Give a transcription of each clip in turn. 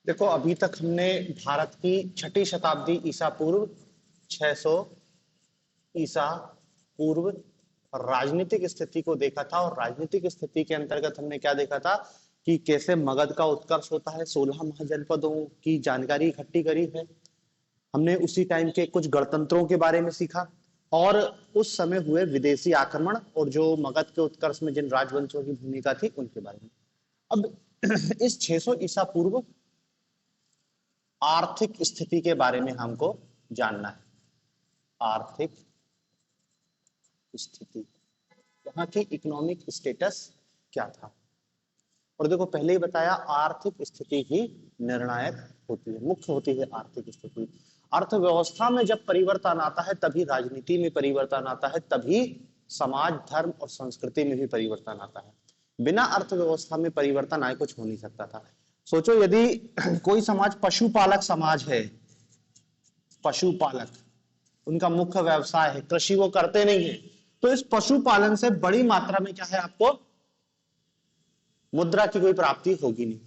देखो, अभी तक हमने भारत की छठी शताब्दी ईसा पूर्व 600 ईसा पूर्व राजनीतिक स्थिति को देखा था। और राजनीतिक स्थिति के अंतर्गत हमने क्या देखा था कि कैसे मगध का उत्कर्ष होता है। 16 महाजनपदों की जानकारी इकट्ठी करी है हमने। उसी टाइम के कुछ गणतंत्रों के बारे में सीखा और उस समय हुए विदेशी आक्रमण और जो मगध के उत्कर्ष में जिन राजवंशों की भूमिका थी उनके बारे में। अब इस 600 ईसा पूर्व आर्थिक स्थिति के बारे में हमको जानना है। आर्थिक स्थिति, वहां की इकोनॉमिक स्टेटस क्या था। और देखो, पहले ही बताया, आर्थिक स्थिति ही निर्णायक होती है, मुख्य होती है आर्थिक स्थिति। अर्थव्यवस्था में जब परिवर्तन आता है तभी राजनीति में परिवर्तन आता है, तभी समाज, धर्म और संस्कृति में भी परिवर्तन आता है। बिना अर्थव्यवस्था में परिवर्तन आए कुछ हो नहीं सकता था। सोचो, यदि कोई समाज पशुपालक समाज है, पशुपालक उनका मुख्य व्यवसाय है, कृषि वो करते नहीं है, तो इस पशुपालन से बड़ी मात्रा में क्या है, आपको मुद्रा की कोई प्राप्ति होगी नहीं।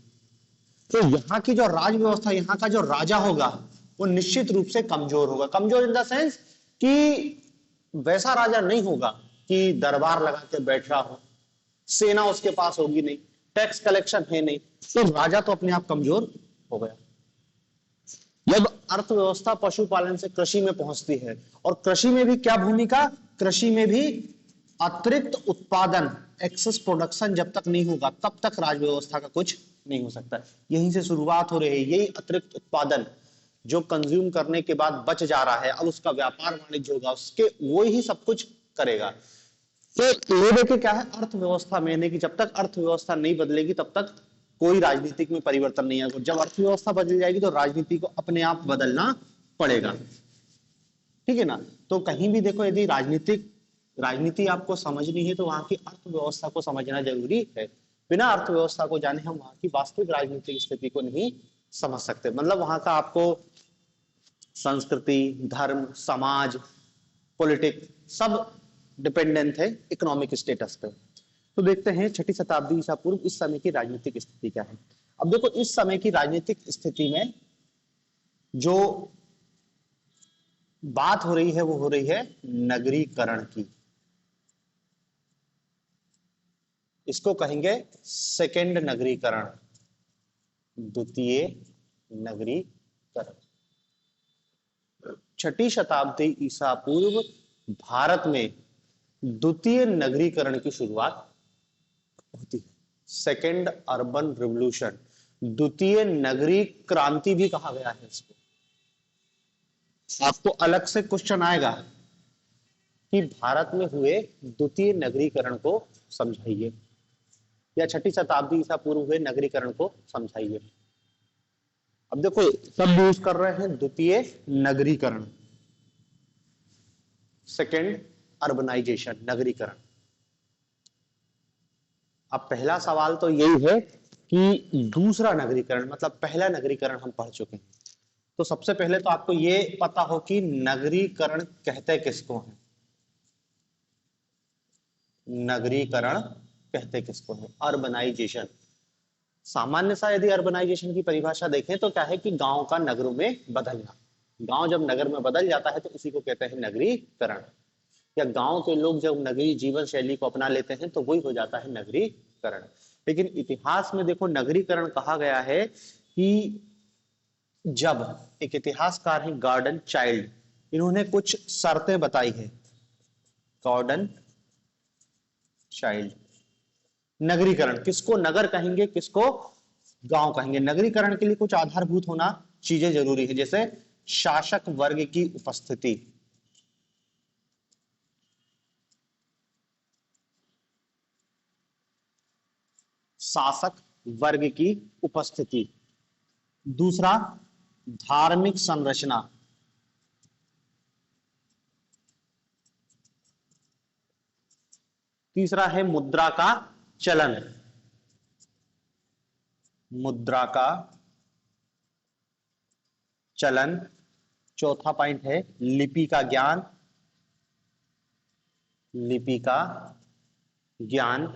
तो यहाँ की जो राज व्यवस्था, यहाँ का जो राजा होगा वो निश्चित रूप से कमजोर होगा। कमजोर इन द सेंस कि वैसा राजा नहीं होगा कि दरबार लगा के बैठ रहा हो, सेना उसके पास होगी नहीं, टैक्स कलेक्शन है नहीं, तो राजा तो अपने आप कमजोर हो गया। जब अर्थव्यवस्था पशुपालन से कृषि में पहुंचती है, और कृषि में भी क्या भूमिका, कृषि में भी अतिरिक्त उत्पादन, एक्सेस प्रोडक्शन जब तक नहीं होगा तब तक राज व्यवस्था का कुछ नहीं हो सकता। यहीं से शुरुआत हो रही है। यही अतिरिक्त उत्पादन जो कंज्यूम करने के बाद बच जा रहा है, अब उसका व्यापार वाणिज्य होगा, उसके वो ही सब कुछ करेगा। तो ये देखे क्या है, अर्थव्यवस्था में, यानी कि जब तक अर्थव्यवस्था नहीं बदलेगी तब तक कोई राजनीतिक में परिवर्तन नहीं आएगा। जब अर्थव्यवस्था बदल जाएगी तो राजनीति को अपने आप बदलना पड़ेगा। ठीक है ना। तो कहीं भी देखो, यदि राजनीति आपको समझनी है तो वहां की अर्थव्यवस्था को समझना जरूरी है। बिना अर्थव्यवस्था को जाने हम वहां की वास्तविक राजनीतिक स्थिति को नहीं समझ सकते। मतलब वहां का आपको संस्कृति, धर्म, समाज, पॉलिटिक्स सब डिपेंडेंट है इकोनॉमिक स्टेटस पे। तो देखते हैं छठी शताब्दी ईसा पूर्व इस समय की राजनीतिक स्थिति क्या है। अब देखो, इस समय की राजनीतिक स्थिति में जो बात हो रही है वो हो रही है नगरीकरण की। इसको कहेंगे सेकेंड नगरीकरण, द्वितीय नगरीकरण। छठी शताब्दी ईसा पूर्व भारत में द्वितीय नगरीकरण की शुरुआत होती है। सेकेंड अर्बन रिवोल्यूशन, द्वितीय नगरीय क्रांति भी कहा गया है इसको। आपको अलग से क्वेश्चन आएगा कि भारत में हुए द्वितीय नगरीकरण को समझाइए, या छठी शताब्दी ईसा पूर्व हुए नगरीकरण को समझाइए। अब देखो, सब यूज कर रहे हैं द्वितीय नगरीकरण, सेकेंड अर्बनाइजेशन, नगरीकरण। अब पहला सवाल तो यही है कि दूसरा नगरीकरण मतलब पहला नगरीकरण हम पढ़ चुके हैं। तो सबसे पहले तो आपको यह पता हो कि नगरीकरण कहते किसको है। नगरीकरण कहते किसको है, अर्बनाइजेशन। सामान्य सा यदि अर्बनाइजेशन की परिभाषा देखें तो क्या है कि गांव का नगरों में बदलना। गांव जब नगर में बदल जाता है तो उसी को कहते हैं नगरीकरण। या गांव के लोग जब नगरीय जीवन शैली को अपना लेते हैं तो वही हो जाता है नगरीकरण। लेकिन इतिहास में देखो, नगरीकरण कहा गया है कि जब एक इतिहासकार है गॉर्डन चाइल्ड, इन्होंने कुछ शर्तें बताई है। गॉर्डन चाइल्ड, नगरीकरण किसको नगर कहेंगे, किसको गांव कहेंगे। नगरीकरण के लिए कुछ आधारभूत होना चीजें जरूरी है, जैसे शासक वर्ग की उपस्थिति, शासक वर्ग की उपस्थिति। दूसरा, धार्मिक संरचना। तीसरा है मुद्रा का चलन, मुद्रा का चलन। चौथा पॉइंट है लिपि का ज्ञान, लिपि का ज्ञान।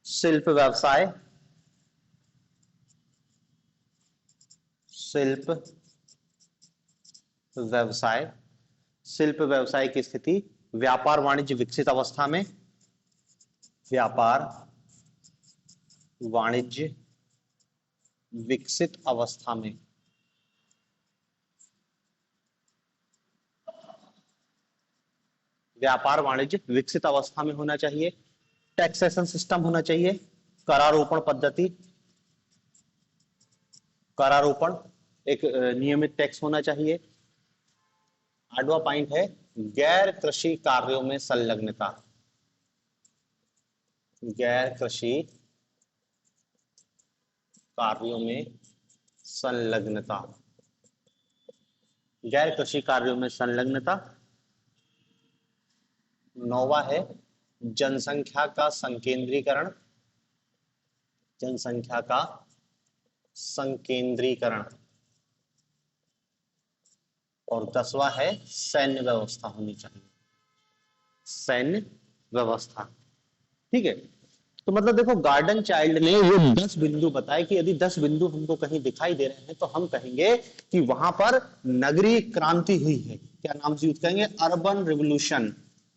शिल्प व्यवसाय, शिल्प व्यवसाय, शिल्प व्यवसाय की स्थिति व्यापार वाणिज्य विकसित अवस्था में, व्यापार वाणिज्य विकसित अवस्था में। व्यापार वाणिज्य विकसित अवस्था में होना चाहिए। टैक्सेशन सिस्टम होना चाहिए, करारोपण पद्धति, करारोपण एक नियमित टैक्स होना चाहिए। 8वां पॉइंट है गैर कृषि कार्यों में संलग्नता, गैर कृषि कार्यों में संलग्नता, गैर कृषि कार्यों में संलग्नता। 9वां है जनसंख्या का संकेंद्रीकरण, जनसंख्या का संकेंद्रीकरण। और 10वां है सैन्य व्यवस्था होनी चाहिए, सैन्य व्यवस्था। ठीक है, तो मतलब देखो गार्डन चाइल्ड ने ये 10 बिंदु बताए कि यदि 10 बिंदु हमको कहीं दिखाई दे रहे हैं तो हम कहेंगे कि वहां पर नगरीय क्रांति हुई है। क्या नाम से यूज करेंगे? अर्बन रिवोल्यूशन,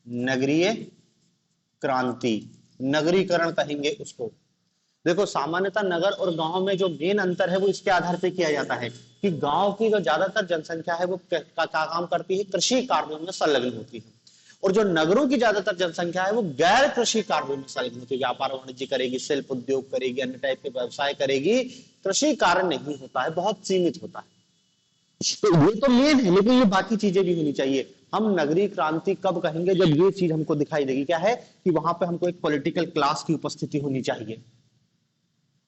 नगरीय क्रांति, नगरीकरण कहेंगे उसको। देखो सामान्यतः नगर और गांव में जो मेन अंतर है वो इसके आधार पर किया जाता है कि गांव की जो ज्यादातर जनसंख्या है वो क्या काम करती है? कृषि कार्यों में संलग्न होती है, और जो नगरों की ज्यादातर जनसंख्या है वो गैर कृषि कार्यों में संलग्न होती है। व्यापार वाणिज्य करेगी, शिल्प उद्योग करेगी, अन्य टाइप के व्यवसाय करेगी, कृषि कार्य नहीं होता है, बहुत सीमित होता है। तो ये तो मेन है, लेकिन ये बाकी चीजें भी होनी चाहिए। हम नगरीय क्रांति कब कहेंगे? जब ये चीज हमको दिखाई देगी, क्या है कि वहां पे हमको एक पॉलिटिकल क्लास की उपस्थिति होनी चाहिए,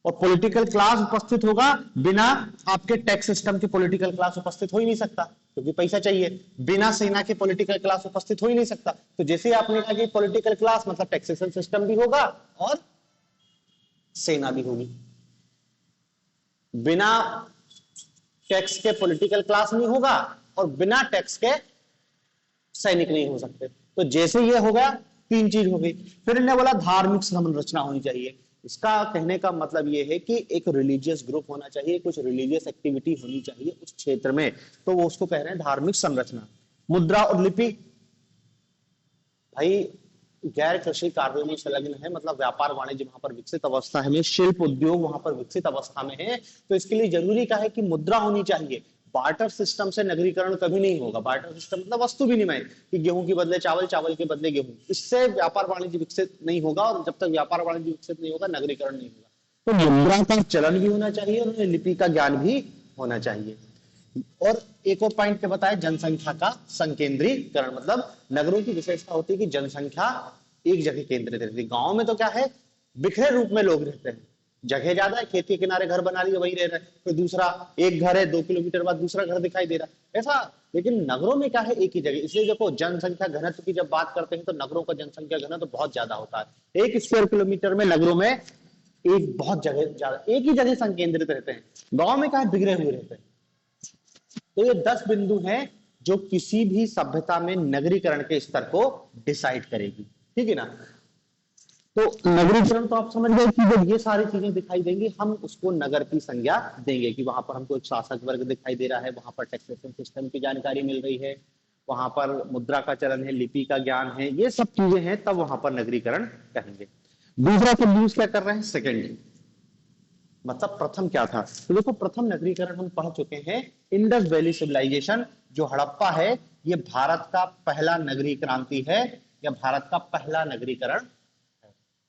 और पॉलिटिकल क्लास उपस्थित होगा, बिना आपके टैक्स सिस्टम के पॉलिटिकल क्लास उपस्थित हो ही नहीं सकता, क्योंकि पैसा चाहिए। बिना सेना के पॉलिटिकल क्लास उपस्थित हो ही नहीं सकता। तो जैसे आपने कहा कि पॉलिटिकल क्लास मतलब टैक्सेशन सिस्टम भी होगा और सेना भी होगी। बिना टैक्स के पॉलिटिकल क्लास नहीं होगा और बिना टैक्स के सैनिक नहीं हो सकते। तो जैसे ये हो गया, 3 चीज हो गई। फिर इन्हें बोला धार्मिक संरचना होनी चाहिए। इसका कहने का मतलब यह है कि एक रिलीजियस ग्रुप होना चाहिए, कुछ रिलीजियस एक्टिविटी होनी चाहिए उस क्षेत्र में, तो वो उसको कह रहे हैं धार्मिक संरचना। मुद्रा और लिपि, भाई गैर कृषि कार्यों में संलग्न है, मतलब व्यापार वाणिज्य वहां पर विकसित अवस्था है में, शिल्प उद्योग वहां पर विकसित अवस्था में है, तो इसके लिए जरूरी क्या है कि मुद्रा होनी चाहिए। बार्टर सिस्टम से नगरीकरण कभी नहीं होगा। बार्टर सिस्टम मतलब वस्तु विनिमय, कि गेहूं के बदले चावल, चावल के बदले गेहूं, इससे व्यापार वाणिज्य विकसित नहीं होगा, और जब तक व्यापार वाणिज्य विकसित नहीं होगा नगरीकरण नहीं होगा। तो मुद्रा का चलन भी होना चाहिए और लिपि का ज्ञान भी होना चाहिए। और एक और पॉइंट क्या बताया? जनसंख्या का संकेंद्रीकरण, मतलब नगरों की विशेषता होती है कि जनसंख्या एक जगह केंद्रित रहती है। गांव में तो क्या है, बिखरे रूप में लोग रहते हैं, जगह ज्यादा है, खेत के किनारे घर बना लिया वही रह रहा है, फिर दूसरा एक घर है, 2 किलोमीटर बाद दूसरा घर दिखाई दे रहा है, ऐसा। लेकिन नगरों में क्या है, एक ही जगह। इसलिए देखो जनसंख्या घनत्व की जब बात करते हैं तो नगरों का जनसंख्या घनत्व तो बहुत ज्यादा होता है। 1 स्क्वायर किलोमीटर में नगरों में एक बहुत जगह ज्यादा, एक ही जगह संकेंद्रित रहते हैं। गांव में क्या है, बिगड़े हुए रहते हैं। तो ये 10 बिंदु हैं जो किसी भी सभ्यता में नगरीकरण के स्तर को डिसाइड करेगी। ठीक है ना? तो नगरीकरण तो आप समझ गए कि जब ये सारी चीजें दिखाई देंगी हम उसको नगर की संज्ञा देंगे, कि वहां पर हमको एक शासक वर्ग दिखाई दे रहा है, वहां पर टैक्सेशन सिस्टम की जानकारी मिल रही है, वहां पर मुद्रा का चलन है, लिपि का ज्ञान है, ये सब चीजें हैं, तब वहां पर नगरीकरण कहेंगे। दूसरा सब यूज क्या कर रहे हैं? सेकेंड, मतलब प्रथम क्या था? तो देखो प्रथम नगरीकरण हम पढ़ चुके हैं, इंडस वैली सिविलाइजेशन। जो हड़प्पा है ये भारत का पहला नगरीय क्रांति है, या भारत का पहला नगरीकरण।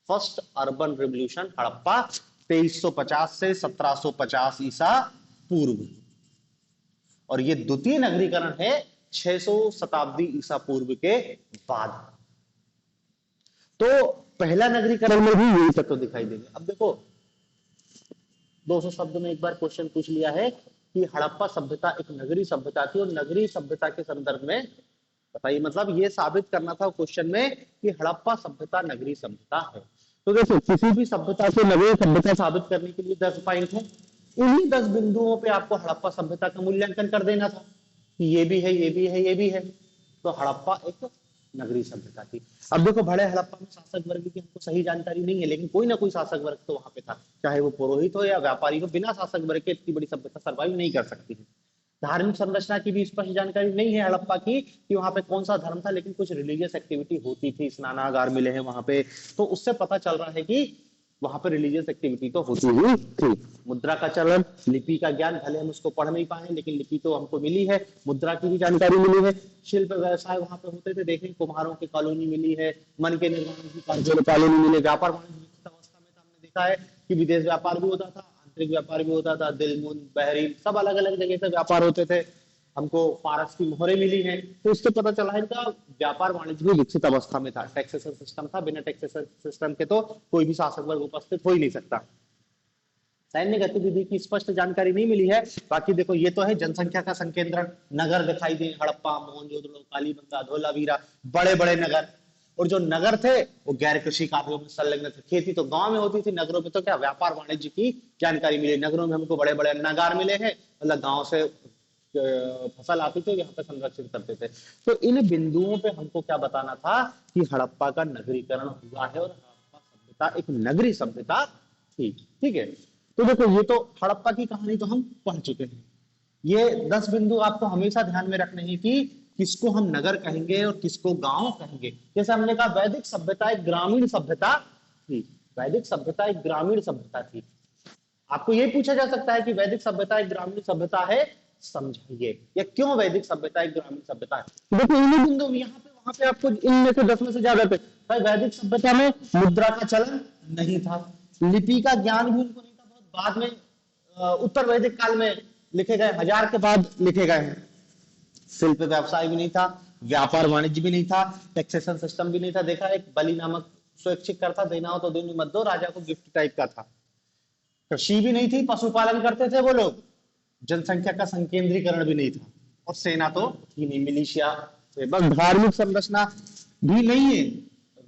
फर्स्ट अर्बन रिवोल्यूशन हड़प्पा 2350 से 1750 ईसा पूर्व, और ये द्वितीय नगरीकरण है 600 शताब्दी ईसा पूर्व के बाद। तो पहला नगरीकरण में भी यही तत्व दिखाई देंगे। अब देखो 200 शब्द में एक बार क्वेश्चन पूछ लिया है कि हड़प्पा सभ्यता एक नगरीय सभ्यता थी, और नगरीय सभ्यता के संदर्भ में बताइए, मतलब ये साबित करना था क्वेश्चन में कि हड़प्पा सभ्यता नगरीय सभ्यता है। तो देखो किसी भी सभ्यता से नगरीय सभ्यता साबित करने के लिए 10 पॉइंट है, इन्हीं 10 बिंदुओं पे आपको हड़प्पा सभ्यता का मूल्यांकन कर देना था कि ये भी है, ये भी है, ये भी है। तो हड़प्पा एक नगरीय सभ्यता थी। अब देखो बड़े हड़प्पा में शासक वर्ग की हमको सही जानकारी नहीं है, लेकिन कोई ना कोई शासक वर्ग तो वहां पे था, चाहे वो पुरोहित हो या व्यापारी हो। बिना शासक वर्ग के इतनी बड़ी सभ्यता सर्वाइव नहीं कर सकती है। धार्मिक संरचना की भी स्पष्ट जानकारी नहीं है हड़प्पा की कि वहां पे कौन सा धर्म था, लेकिन कुछ रिलीजियस एक्टिविटी होती थी, स्नानागार मिले हैं वहां पे, तो उससे पता चल रहा है कि वहां पर रिलीजियस एक्टिविटी तो होती ही थी। मुद्रा का चलन, लिपि का ज्ञान, भले हम उसको पढ़ नहीं पाए लेकिन लिपि तो हमको मिली है, मुद्रा की भी जानकारी मिली है। शिल्प व्यवसाय वहां पे होते थे, देखें कुम्हारों की कॉलोनी मिली है, मन के निर्माण की कॉलोनी मिली, व्यापार वाणिज्य विकसित अवस्था में हमने देखा है कि विदेश व्यापार भी होता था, आंतरिक व्यापार भी होता था, दिलमुन बहरीन सब अलग अलग जगह से व्यापार होते थे। हमको फारस की मोहरें मिली हैं, तो इससे पता चला है इनका व्यापार वाणिज्य भी विकसित अवस्था में था। टैक्सेशन सिस्टम था, बिना टैक्सेशन सिस्टम के तो कोई भी शासक वर्ग उपस्थित हो ही नहीं सकता। सैन्य गतिविधि की स्पष्ट जानकारी नहीं मिली है। बाकी देखो ये तो है जनसंख्या का संकेंद्रण, नगर दिखाई दे, हड़प्पा, मोहनजोदड़ो, कालीबंगा, धोलावीरा, बड़े बड़े नगर। और जो नगर थे वो गैर कृषि कार्यों में संलग्न थे। खेती तो गांव में होती थी, नगरों में तो क्या व्यापार वाणिज्य की जानकारी मिली। नगरों में हमको बड़े बड़े अन्नागार मिले हैं, मतलब गांव से फसल आती थी, यहाँ पे संरक्षित करते थे। तो इन बिंदुओं पे हमको क्या बताना था कि हड़प्पा का नगरीकरण हुआ है और हड़प्पा सभ्यता एक नगरीय सभ्यता थी। ठीक है, तो देखो ये तो हड़प्पा की कहानी तो हम पढ़ चुके हैं। ये 10 बिंदु आपको हमेशा ध्यान में रखने हैं कि किसको हम नगर कहेंगे और किसको गांव कहेंगे। जैसे हमने कहा वैदिक सभ्यता एक ग्रामीण सभ्यता थी, वैदिक सभ्यता एक ग्रामीण सभ्यता थी। आपको ये पूछा जा सकता है कि वैदिक सभ्यता एक ग्रामीण सभ्यता है, समझाइए, या क्यों वैदिक सभ्यता एक ग्रामीण सभ्यता है। देखो इन्हीं बिंदु यहाँ पे वहां पे आपको इनमें से 10 में से ज्यादा थे। भाई वैदिक सभ्यता में मुद्रा का चलन नहीं था, लिपि का ज्ञान भी उनको नहीं था, बहुत बाद में उत्तर वैदिक काल में लिखे गए, 1000 के बाद लिखे गए हैं। शिल्प व्यवसाय भी नहीं था, व्यापार वाणिज्य भी नहीं था, टैक्सेशन सिस्टम भी नहीं था। देखा एक बलि नामक स्वैच्छिक करता, देना हो तो दिन मत दो, राजा को गिफ्ट टाइप का था। कृषि भी नहीं थी, पशुपालन करते थे वो लोग, जनसंख्या का संकेंद्रीकरण भी नहीं था, और सेना तो थी नहीं, मिलिशिया। बस धार्मिक संरचना भी नहीं है।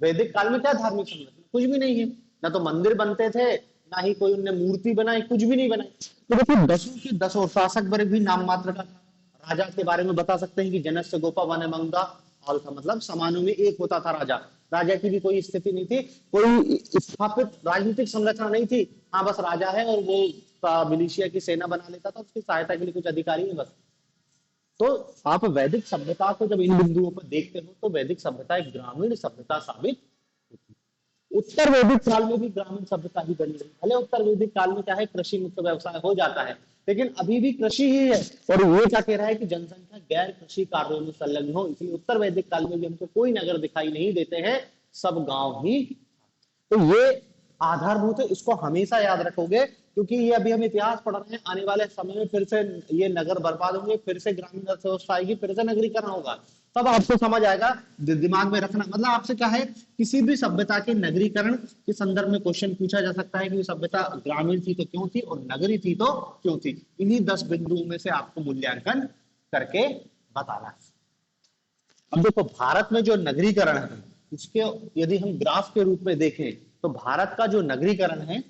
वैदिक काल में क्या धार्मिक संरचना, कुछ भी नहीं है, ना तो मंदिर बनते थे, ना ही कोई उनने मूर्ति बनाई, कुछ भी नहीं बनाई। तो देखो 10 के 10 और शासक वर्ग भी नाम मात्र का था। राजा के बारे में बता सकते हैं कि जनस्य गोपा वन मंगा ऑल था, मतलब समानों में एक होता था राजा। राजा की भी कोई स्थिति नहीं थी, कोई स्थापित राजनीतिक संरचना नहीं थी। हाँ बस राजा है और वो मिलिशिया की सेना बना लेता था, उसकी सहायता के लिए कुछ अधिकारी है बस। तो आप वैदिक सभ्यता को जब इन बिंदुओं पर देखते हो तो वैदिक सभ्यता एक ग्रामीण सभ्यता साबित होती है। उत्तर वैदिक काल में भी ग्रामीण सभ्यता ही बनी रही। भले उत्तर वैदिक काल में क्या है, कृषि मुक्त व्यवसाय हो जाता है, लेकिन अभी भी कृषि ही है। और ये क्या कह रहा है कि जनसंख्या गैर कृषि कार्यों में संलग्न हो, इसलिए उत्तर वैदिक काल में भी हमको कोई नगर दिखाई नहीं देते हैं, सब गांव ही। तो ये आधारभूत है, इसको हमेशा याद रखोगे, क्योंकि ये अभी हम इतिहास पढ़ रहे हैं, आने वाले समय में फिर से ये नगर बर्बाद होंगे, फिर से ग्रामीण अर्थव्यवस्था आएगी, फिर से नगरीकरण होगा, तब आपको समझ आएगा। दिमाग में रखना, मतलब आपसे क्या है, किसी भी सभ्यता के नगरीकरण के संदर्भ में क्वेश्चन पूछा जा सकता है कि सभ्यता ग्रामीण थी तो क्यों थी और नगरी थी तो क्यों थी। इन्हीं 10 बिंदुओं में से आपको मूल्यांकन करके बताना। अब देखो भारत में जो नगरीकरण है, इसके यदि हम ग्राफ के रूप में देखें तो भारत का जो नगरीकरण है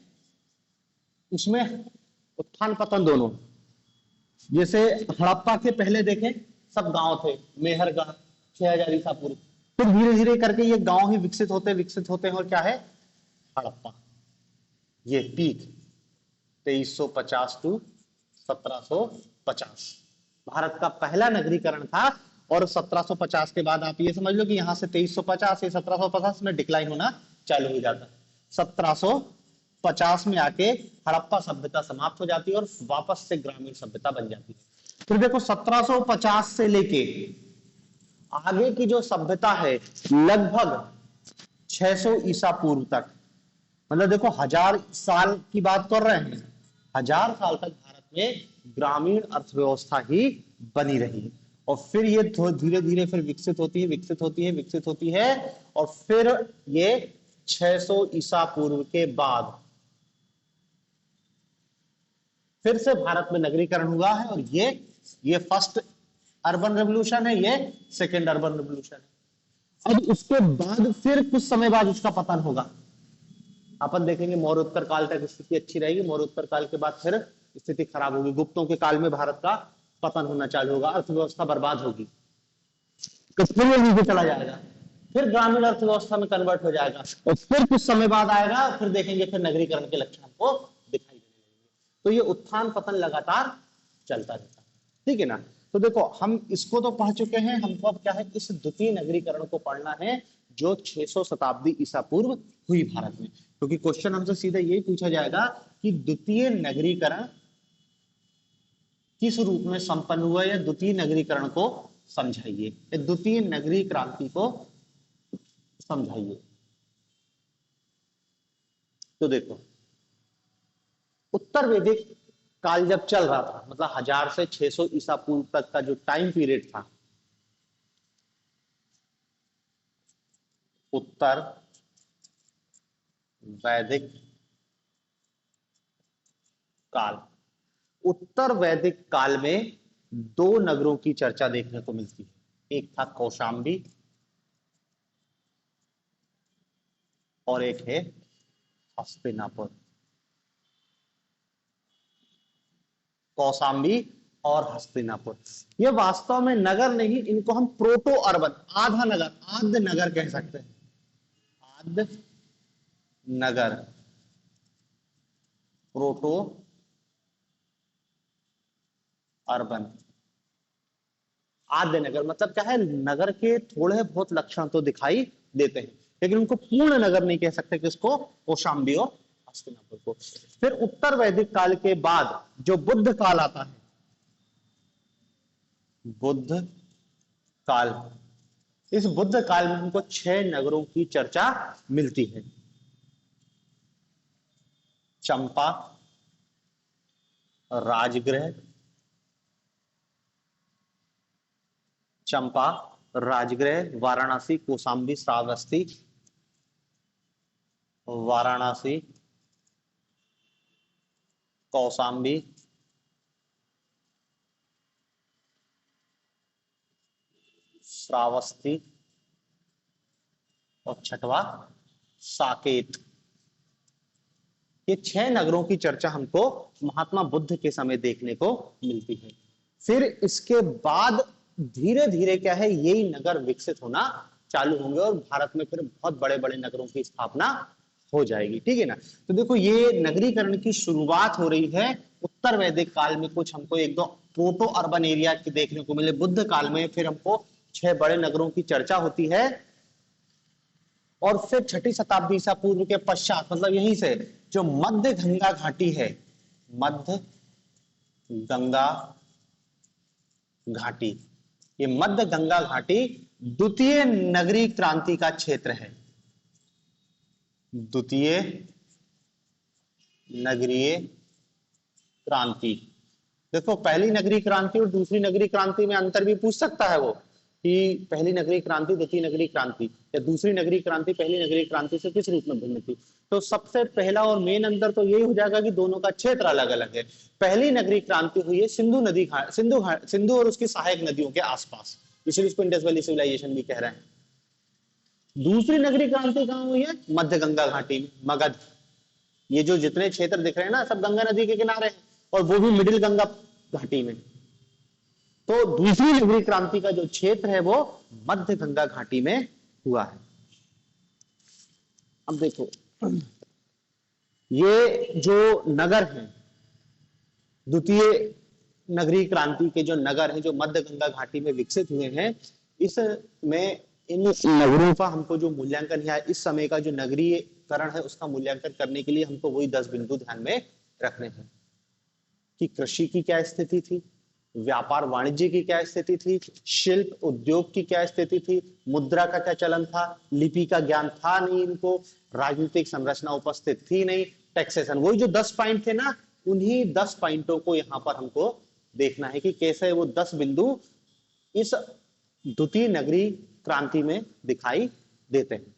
उसमें उत्थान पतन दोनों। जैसे हड़प्पा के पहले देखें सब गांव थे, मेहरगढ़ 6000 ईसा पूर्व, फिर धीरे धीरे करके ये गांव ही विकसित होते हैं, और क्या है हड़प्पा, ये पीक 2350 टू 1750 भारत का पहला नगरीकरण था। और 1750 के बाद आप ये समझ लो कि यहां से 2350 से 1750 में डिक्लाइन होना चालू हो जाता है। 1750 में आके हड़प्पा सभ्यता समाप्त हो जाती है और वापस से ग्रामीण सभ्यता बन जाती है। फिर देखो 1750 से लेके आगे की जो सभ्यता है लगभग 600 ईसा पूर्व तक, मतलब देखो 1000 साल की बात कर रहे हैं, 1000 साल तक भारत में ग्रामीण अर्थव्यवस्था ही बनी रही। और फिर ये धीरे धीरे फिर विकसित होती है और फिर ये 600 ईसा पूर्व के बाद फिर से भारत में नगरीकरण हुआ है। और ये फर्स्ट अर्बन रेवोल्यूशन है, ये सेकेंड अर्बन रेवोल्यूशन है। अब उसके बाद फिर कुछ समय बाद उसका पतन होगा। अपन देखेंगे मौर्योत्तर काल तक स्थिति अच्छी रहेगी, मौर्योत्तर काल के बाद फिर स्थिति खराब होगी। गुप्तों के काल में भारत का पतन होना चालू होगा, अर्थव्यवस्था बर्बाद होगी, फिर नीचे चला जाएगा। फिर ग्रामीण अर्थव्यवस्था में कन्वर्ट हो जाएगा, और फिर कुछ समय बाद आएगा, फिर देखेंगे फिर नगरीकरण के लक्षण हमको दिखाई देने लगेंगे। तो ये उत्थान पतन लगातार चलता रहता है, ठीक है ना। तो देखो हम इसको तो पढ़ चुके हैं, हमको अब क्या है, इस द्वितीय नगरीकरण को पढ़ना है जो 600 शताब्दी ईसा पूर्व हुई भारत में, क्योंकि क्वेश्चन हमसे सीधा यही पूछा जाएगा कि द्वितीय नगरीकरण किस रूप में संपन्न हुआ, या द्वितीय नगरीकरण को समझाइए, द्वितीय नगरीय क्रांति को समझाइए। तो देखो उत्तर वैदिक काल जब चल रहा था, मतलब 1000 से 600 ईसा पूर्व तक का जो टाइम पीरियड था, उत्तर वैदिक काल, उत्तर वैदिक काल में दो नगरों की चर्चा देखने को मिलती है, एक था कौशाम्बी और एक है हस्तिनापुर। कौशाम्बी और हस्तिनापुर ये वास्तव में नगर नहीं, इनको हम प्रोटो अर्बन, आधा नगर, आद्य नगर कह सकते हैं, आद्य नगर, प्रोटो अर्बन। आद्य नगर मतलब क्या है, नगर के थोड़े बहुत लक्षण तो दिखाई देते हैं, लेकिन उनको पूर्ण नगर नहीं कह सकते, किसको, कौशाम्बी और हस्तिनापुर को। फिर उत्तर वैदिक काल के बाद जो बुद्ध काल आता है, बुद्ध काल, इस बुद्ध काल में हमको 6 नगरों की चर्चा मिलती है, चंपा, राजगृह, चंपा, राजगृह, वाराणसी, कौशाम्बी, श्रावस्ती, वाराणसी, कौशाम्बी, श्रावस्ती और छठवा साकेत। ये 6 नगरों की चर्चा हमको महात्मा बुद्ध के समय देखने को मिलती है। फिर इसके बाद धीरे धीरे क्या है, यही नगर विकसित होना चालू होंगे और भारत में फिर बहुत बड़े बड़े नगरों की स्थापना हो जाएगी, ठीक है ना। तो देखो ये नगरीकरण की शुरुआत हो रही है उत्तर वैदिक काल में, कुछ हमको एक दो प्रोटो अर्बन एरिया के देखने को मिले बुद्ध काल में, फिर हमको 6 बड़े नगरों की चर्चा होती है, और फिर 6ठी शताब्दी ईसा पूर्व के पश्चात, मतलब यहीं से जो मध्य गंगा घाटी है, मध्य गंगा घाटी, ये मध्य गंगा घाटी द्वितीय नगरीय क्रांति का क्षेत्र है, द्वितीय नगरीय क्रांति। देखो पहली नगरीय क्रांति और दूसरी नगरीय क्रांति में अंतर भी पूछ सकता है वो, कि पहली नगरीय क्रांति द्वितीय नगरीय क्रांति, या दूसरी नगरीय क्रांति पहली नगरीय क्रांति से किस रूप में भिन्न थी। तो सबसे पहला और मेन अंतर तो यही हो जाएगा कि दोनों का क्षेत्र अलग अलग है। पहली नगरीय क्रांति हुई है सिंधु नदी, सिंधु और उसकी सहायक नदियों के आसपास, इसलिए इसको इंडस वैली सिविलाइजेशन भी कह रहे हैं। दूसरी नगरीय क्रांति कहां हुई है, मध्य गंगा घाटी में, मगध। ये जो जितने क्षेत्र दिख रहे हैं ना, सब गंगा नदी के किनारे हैं, और वो भी मिडिल गंगा घाटी में। तो दूसरी नगरीय क्रांति का जो क्षेत्र है वो मध्य गंगा घाटी में हुआ है। अब देखो ये जो नगर हैं, द्वितीय नगरीय क्रांति के जो नगर हैं जो मध्य गंगा घाटी में विकसित हुए हैं, इसमें इन नगरों का हमको जो मूल्यांकन है, इस समय का जो नगरीकरण है उसका मूल्यांकन करने के लिए हमको वही 10 बिंदु ध्यान में रखने हैं कि कृषि की क्या स्थिति थी, व्यापार वाणिज्य की क्या स्थिति थी, शिल्प उद्योग की क्या स्थिति थी, मुद्रा का क्या चलन था, लिपि का ज्ञान था नहीं इनको, राजनीतिक संरचना उपस्थित थी नहीं, टैक्सेशन, वही जो 10 पॉइंट थे ना, उन्हीं 10 पॉइंटों को यहां पर हमको देखना है कि कैसे वो 10 बिंदु इस द्वितीय नगरीय क्रांति में दिखाई देते हैं,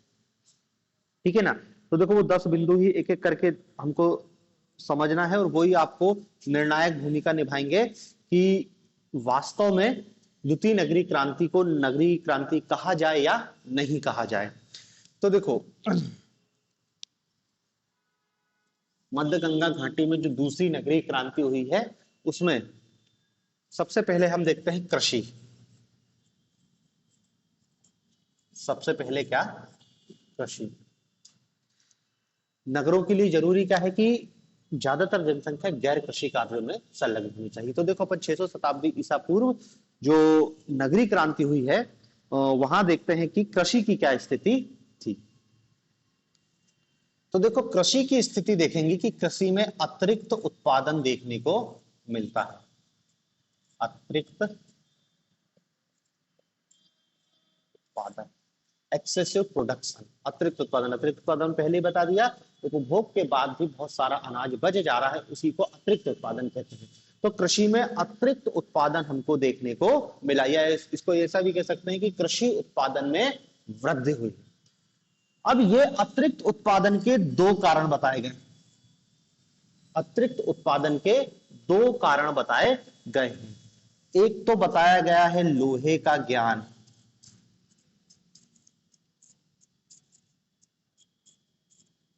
ठीक है ना। तो देखो वो 10 बिंदु ही एक एक करके हमको समझना है, और वही आपको निर्णायक भूमिका निभाएंगे कि वास्तव में द्वितीय नगरीय क्रांति को नगरीय क्रांति कहा जाए या नहीं कहा जाए। तो देखो मध्य गंगा घाटी में जो दूसरी नगरीय क्रांति हुई है, उसमें सबसे पहले हम देखते हैं कृषि। सबसे पहले क्या? कृषि। नगरों के लिए जरूरी क्या है कि ज्यादातर जनसंख्या गैर कृषि कार्यों में संलग्न होनी चाहिए। तो देखो अपन 600 शताब्दी ईसा पूर्व जो नगरी क्रांति हुई है वहां देखते हैं कि कृषि की क्या स्थिति थी। तो देखो कृषि की स्थिति देखेंगे कि कृषि में अतिरिक्त उत्पादन देखने को मिलता है। अतिरिक्त उत्पादन, एक्सेसिव प्रोडक्शन, अतिरिक्त उत्पादन। अतिरिक्त उत्पादन पहले ही बता दिया, उपभोग के बाद भी बहुत सारा अनाज बच जा रहा है, उसी को अतिरिक्त उत्पादन कहते हैं। तो कृषि में अतिरिक्त उत्पादन हमको देखने को मिला, या इसको ऐसा भी कह सकते हैं कि कृषि उत्पादन में वृद्धि हुई। अब ये अतिरिक्त उत्पादन के दो कारण बताए गए। अतिरिक्त उत्पादन के दो कारण बताए गए हैं। एक तो बताया गया है लोहे का ज्ञान,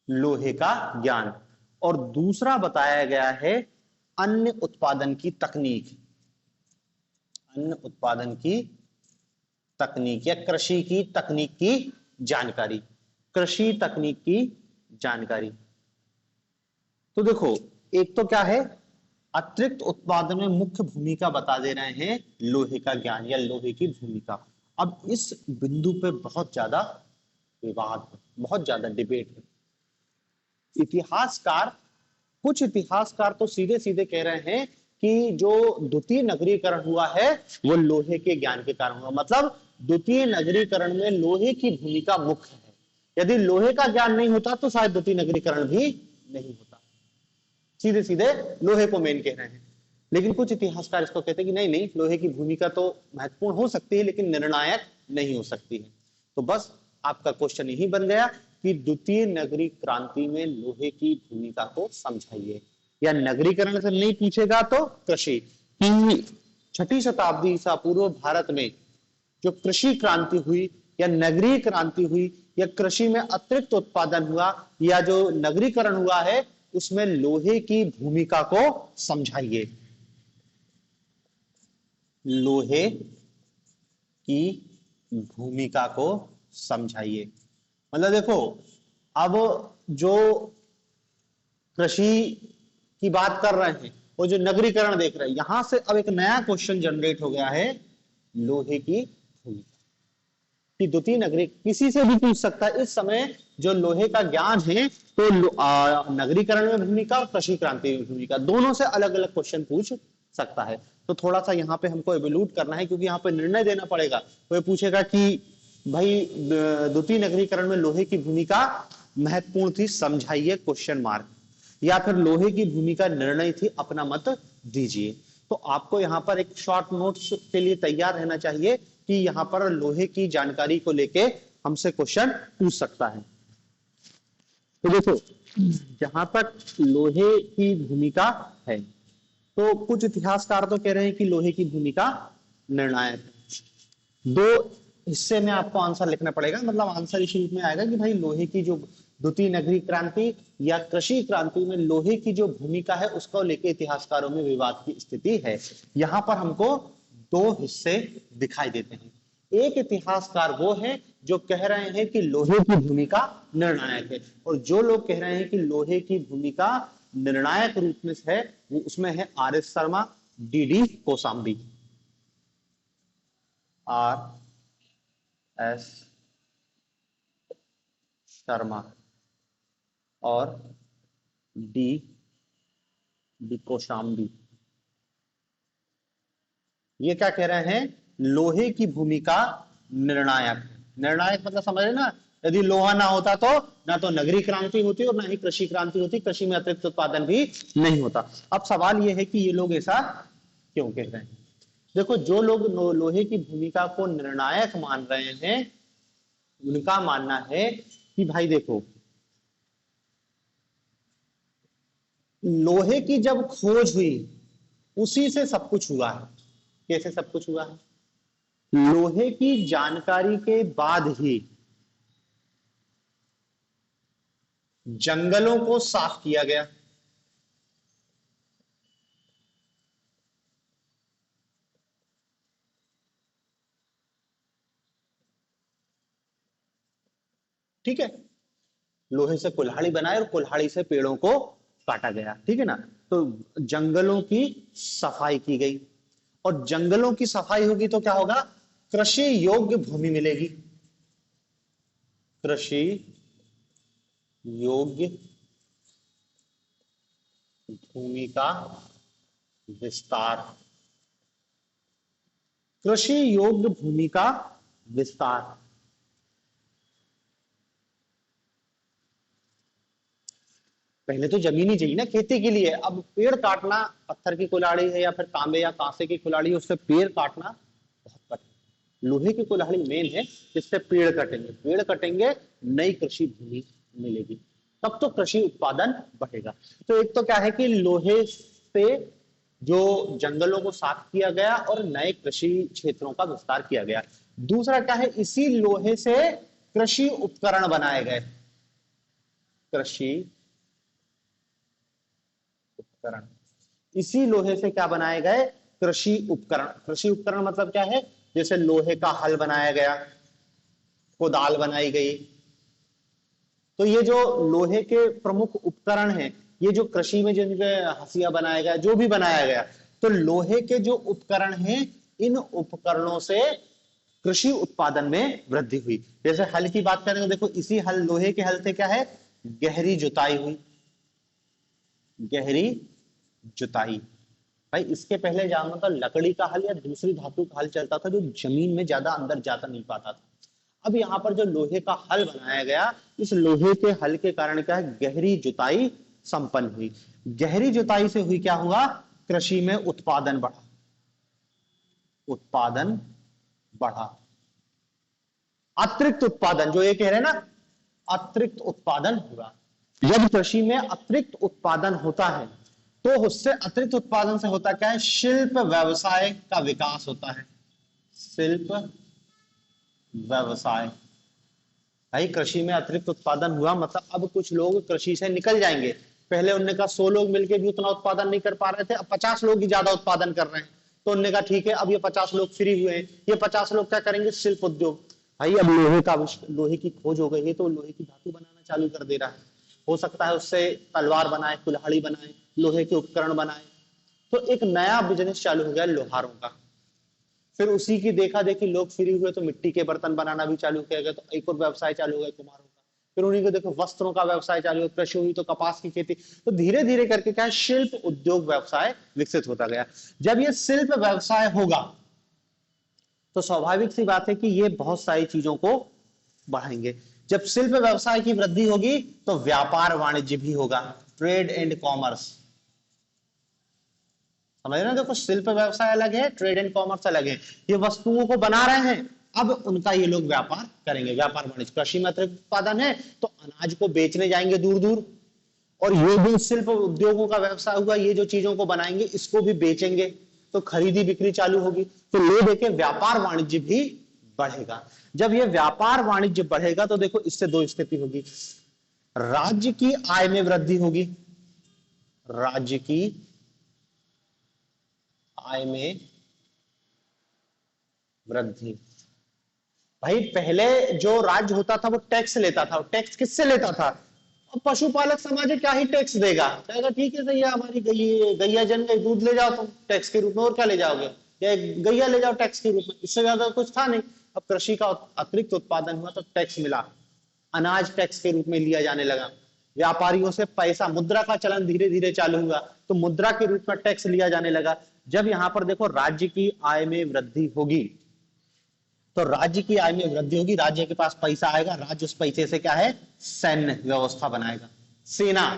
लोहे का ज्ञान, और दूसरा बताया गया है अन्य उत्पादन की तकनीक, अन्य उत्पादन की तकनीक या कृषि की तकनीक की जानकारी, कृषि तकनीक की जानकारी। तो देखो एक तो क्या है, अतिरिक्त उत्पादन में मुख्य भूमिका बता दे रहे हैं लोहे का ज्ञान या लोहे की भूमिका। अब इस बिंदु पे बहुत ज्यादा विवाद है, बहुत ज्यादा डिबेट है। इतिहासकार, कुछ इतिहासकार तो सीधे सीधे कह रहे हैं कि जो द्वितीय नगरीकरण हुआ है वो लोहे के ज्ञान के कारण हुआ। मतलब द्वितीय नगरीकरण में लोहे की भूमिका मुख्य है। यदि लोहे का ज्ञान नहीं होता तो शायद द्वितीय नगरीकरण भी नहीं होता। सीधे सीधे लोहे को मेन कह रहे हैं। लेकिन कुछ इतिहासकार इसको कहते हैं कि नहीं नहीं, लोहे की भूमिका तो महत्वपूर्ण हो सकती है लेकिन निर्णायक नहीं हो सकती है। तो बस आपका क्वेश्चन यही बन गया कि द्वितीय नगरी क्रांति में लोहे की भूमिका को समझाइए, या नगरीकरण से नहीं पूछेगा तो कृषि की 6ठी शताब्दी ईसा पूर्व भारत में जो कृषि क्रांति हुई या नगरीय क्रांति हुई या कृषि में अतिरिक्त उत्पादन हुआ या जो नगरीकरण हुआ है उसमें लोहे की भूमिका को समझाइए, लोहे की भूमिका को समझाइए। मतलब देखो अब जो कृषि की बात कर रहे हैं वो जो नगरीकरण देख रहे हैं, यहां से अब एक नया क्वेश्चन जनरेट हो गया है लोहे की भूमिका की। द्वितीय नगरी किसी से भी पूछ सकता है इस समय जो लोहे का ज्ञान है, तो नगरीकरण में भूमिका और कृषि क्रांति में भूमिका, दोनों से अलग अलग क्वेश्चन पूछ सकता है। तो थोड़ा सा यहाँ पे हमको एवल्यूट करना है क्योंकि यहाँ पे निर्णय देना पड़ेगा। तो ये पूछेगा कि भाई द्वितीय नगरीकरण में लोहे की भूमिका महत्वपूर्ण थी, समझाइए क्वेश्चन मार्क, या फिर लोहे की भूमिका निर्णय थी, अपना मत दीजिए। तो आपको यहाँ पर एक शॉर्ट नोट्स के लिए तैयार रहना चाहिए कि यहाँ पर लोहे की जानकारी को लेके हमसे क्वेश्चन पूछ सकता है। तो देखो जहां तक लोहे की भूमिका है तो कुछ इतिहासकार तो कह रहे हैं कि लोहे की भूमिका निर्णायक है। दो हिस्से में आपको आंसर लिखना पड़ेगा, मतलब आंसर इसी रूप में आएगा कि भाई लोहे की जो द्वितीय नगरी क्रांति या कृषि क्रांति में लोहे की जो भूमिका है उसको लेकर इतिहासकारों में विवाद की स्थिति है। यहां पर हमको दो हिस्से दिखाई देते हैं। एक इतिहासकार वो है जो कह रहे हैं कि लोहे की भूमिका निर्णायक है, और जो लोग कह रहे हैं कि लोहे की भूमिका निर्णायक रूप में है वो उसमें है R S Sharma, D D Kosambi, R S Sharma और डी डी कोशाम्बी। ये क्या कह रहे हैं, लोहे की भूमिका निर्णायक। निर्णायक मतलब समझ रहे ना, यदि लोहा ना होता तो ना तो नगरीय क्रांति होती और ना ही कृषि क्रांति होती, कृषि में अतिरिक्त उत्पादन भी नहीं होता। अब सवाल यह है कि ये लोग ऐसा क्यों कह रहे हैं। देखो जो लोग लोहे की भूमिका को निर्णायक मान रहे हैं उनका मानना है कि भाई देखो लोहे की जब खोज हुई उसी से सब कुछ हुआ है। कैसे सब कुछ हुआ है, लोहे की जानकारी के बाद ही जंगलों को साफ किया गया, ठीक है, लोहे से कुल्हाड़ी बनाए और कुल्हाड़ी से पेड़ों को काटा गया, ठीक है ना। तो जंगलों की सफाई की गई, और जंगलों की सफाई होगी तो क्या होगा, कृषि योग्य भूमि मिलेगी, कृषि योग्य भूमि का विस्तार, कृषि योग्य भूमि का विस्तार। पहले तो जमीन ही चाहिए ना खेती के लिए, अब पेड़ काटना, पत्थर की कुल्हाड़ी है या फिर तांबे या कांसे की कुल्हाड़ी है, उससे पेड़ काटना बहुत कठिन। लोहे की कुल्हाड़ी मेन है, जिससे पेड़ कटेंगे, पेड़ कटेंगे, नई कृषि भूमि मिलेगी, तब तो कृषि उत्पादन बढ़ेगा। तो एक तो क्या है कि लोहे से जो जंगलों को साफ किया गया और नए कृषि क्षेत्रों का विस्तार किया गया। दूसरा क्या है, इसी लोहे से कृषि उपकरण बनाए गए, कृषि उपकरण, इसी लोहे से क्या बनाए गए, कृषि उपकरण। कृषि उपकरण मतलब क्या है, जैसे लोहे का हल बनाया गया, कुदाल बनाई गई। तो ये जो लोहे के प्रमुख उपकरण हैं, ये जो कृषि में जिनके हंसिया बनाया गया, जो भी बनाया गया, तो लोहे के जो उपकरण हैं, इन उपकरणों से कृषि उत्पादन में वृद्धि हुई। जैसे हल की बात करें तो देखो, इसी हल, लोहे के हल से क्या है, गहरी जुताई हुई, गहरी जुताई। भाई इसके पहले जानो तो लकड़ी का हल या दूसरी धातु का हल चलता था, जो जमीन में ज्यादा अंदर जाता नहीं पाता था। अब यहाँ पर जो लोहे का हल बनाया गया, इस लोहे के हल के कारण क्या है, गहरी जुताई संपन्न हुई। गहरी जुताई से हुई क्या हुआ, कृषि में उत्पादन बढ़ा, उत्पादन बढ़ा। अतिरिक्त उत्पादन, जो ये कह रहे हैं ना, अतिरिक्त उत्पादन हुआ। जब कृषि में अतिरिक्त उत्पादन होता है, तो उससे अतिरिक्त उत्पादन से होता क्या है, शिल्प व्यवसाय का विकास होता है, शिल्प व्यवसाय। भाई कृषि में अतिरिक्त उत्पादन हुआ मतलब अब कुछ लोग कृषि से निकल जाएंगे। पहले उनने कहा 100 लोग मिलकर भी उतना उत्पादन नहीं कर पा रहे थे, अब 50 लोग ही ज्यादा उत्पादन कर रहे हैं। तो उनने कहा ठीक है, अब ये 50 लोग फ्री हुए हैं, ये 50 लोग क्या करेंगे, शिल्प उद्योग। भाई अब लोहे की खोज हो गई है, तो लोहे की धातु बनाना चालू कर दे रहा है। हो सकता है उससे तलवार बनाए, कुल्हाड़ी बनाए, लोहे के उपकरण बनाए। तो एक नया बिजनेस चालू हो गया लोहारों का। फिर उसी की देखा देखी लोग फ्री हुए तो मिट्टी के बर्तन बनाना भी चालू किया गया, तो एक और व्यवसाय चालू हो गया कुम्हारों का। फिर उन्हीं को देखो वस्त्रों का व्यवसाय चालू हुआ, कृषि हुई तो कपास की खेती। तो धीरे धीरे करके क्या है, शिल्प उद्योग व्यवसाय विकसित होता गया। जब ये शिल्प व्यवसाय होगा तो स्वाभाविक सी बात है कि ये बहुत सारी चीजों को बढ़ाएंगे। जब शिल्प व्यवसाय की वृद्धि होगी तो व्यापार वाणिज्य भी होगा, ट्रेड एंड कॉमर्स। समझ रहे हैं, देखो शिल्प व्यवसाय अलग है, ट्रेड एंड कॉमर्स अलग है। ये वस्तुओं को बना रहे हैं, अब उनका ये लोग व्यापार करेंगे, व्यापार वाणिज्य। कृषि में अतिरिक्त उत्पादन है तो अनाज को बेचने जाएंगे दूर दूर, और ये जो शिल्प उद्योगों का व्यवसाय हुआ, ये जो चीजों को बनाएंगे इसको भी बेचेंगे, तो खरीदी बिक्री चालू होगी। तो ले देके व्यापार वाणिज्य भी बढ़ेगा। जब ये व्यापार वाणिज्य बढ़ेगा तो देखो इससे दो स्थिति होगी, राज्य की आय में वृद्धि होगी, राज्य की आय में वृद्धि। भाई पहले जो राज्य होता था वो टैक्स लेता था, टैक्स किससे लेता था, अब पशुपालक समाज क्या ही टैक्स देगा, कहेगा ठीक है सही है, हमारी गैया जन गई, दूध ले जाओ तुम टैक्स के रूप में, और क्या ले जाओगे, या गैया ले जाओ टैक्स के रूप में, इससे ज्यादा कुछ था नहीं। अब कृषि का अतिरिक्त उत्पादन हुआ तो टैक्स मिला, अनाज टैक्स के रूप में लिया जाने लगा। व्यापारियों से पैसा, मुद्रा का चलन धीरे धीरे चालू हुआ, तो मुद्रा के रूप में टैक्स लिया जाने लगा। जब यहां पर देखो राज्य की आय में वृद्धि होगी, तो राज्य की आय में वृद्धि होगी, राज्य के पास पैसा आएगा, राज्य उस पैसे से क्या है, सैन्य व्यवस्था बनाएगा, सेना।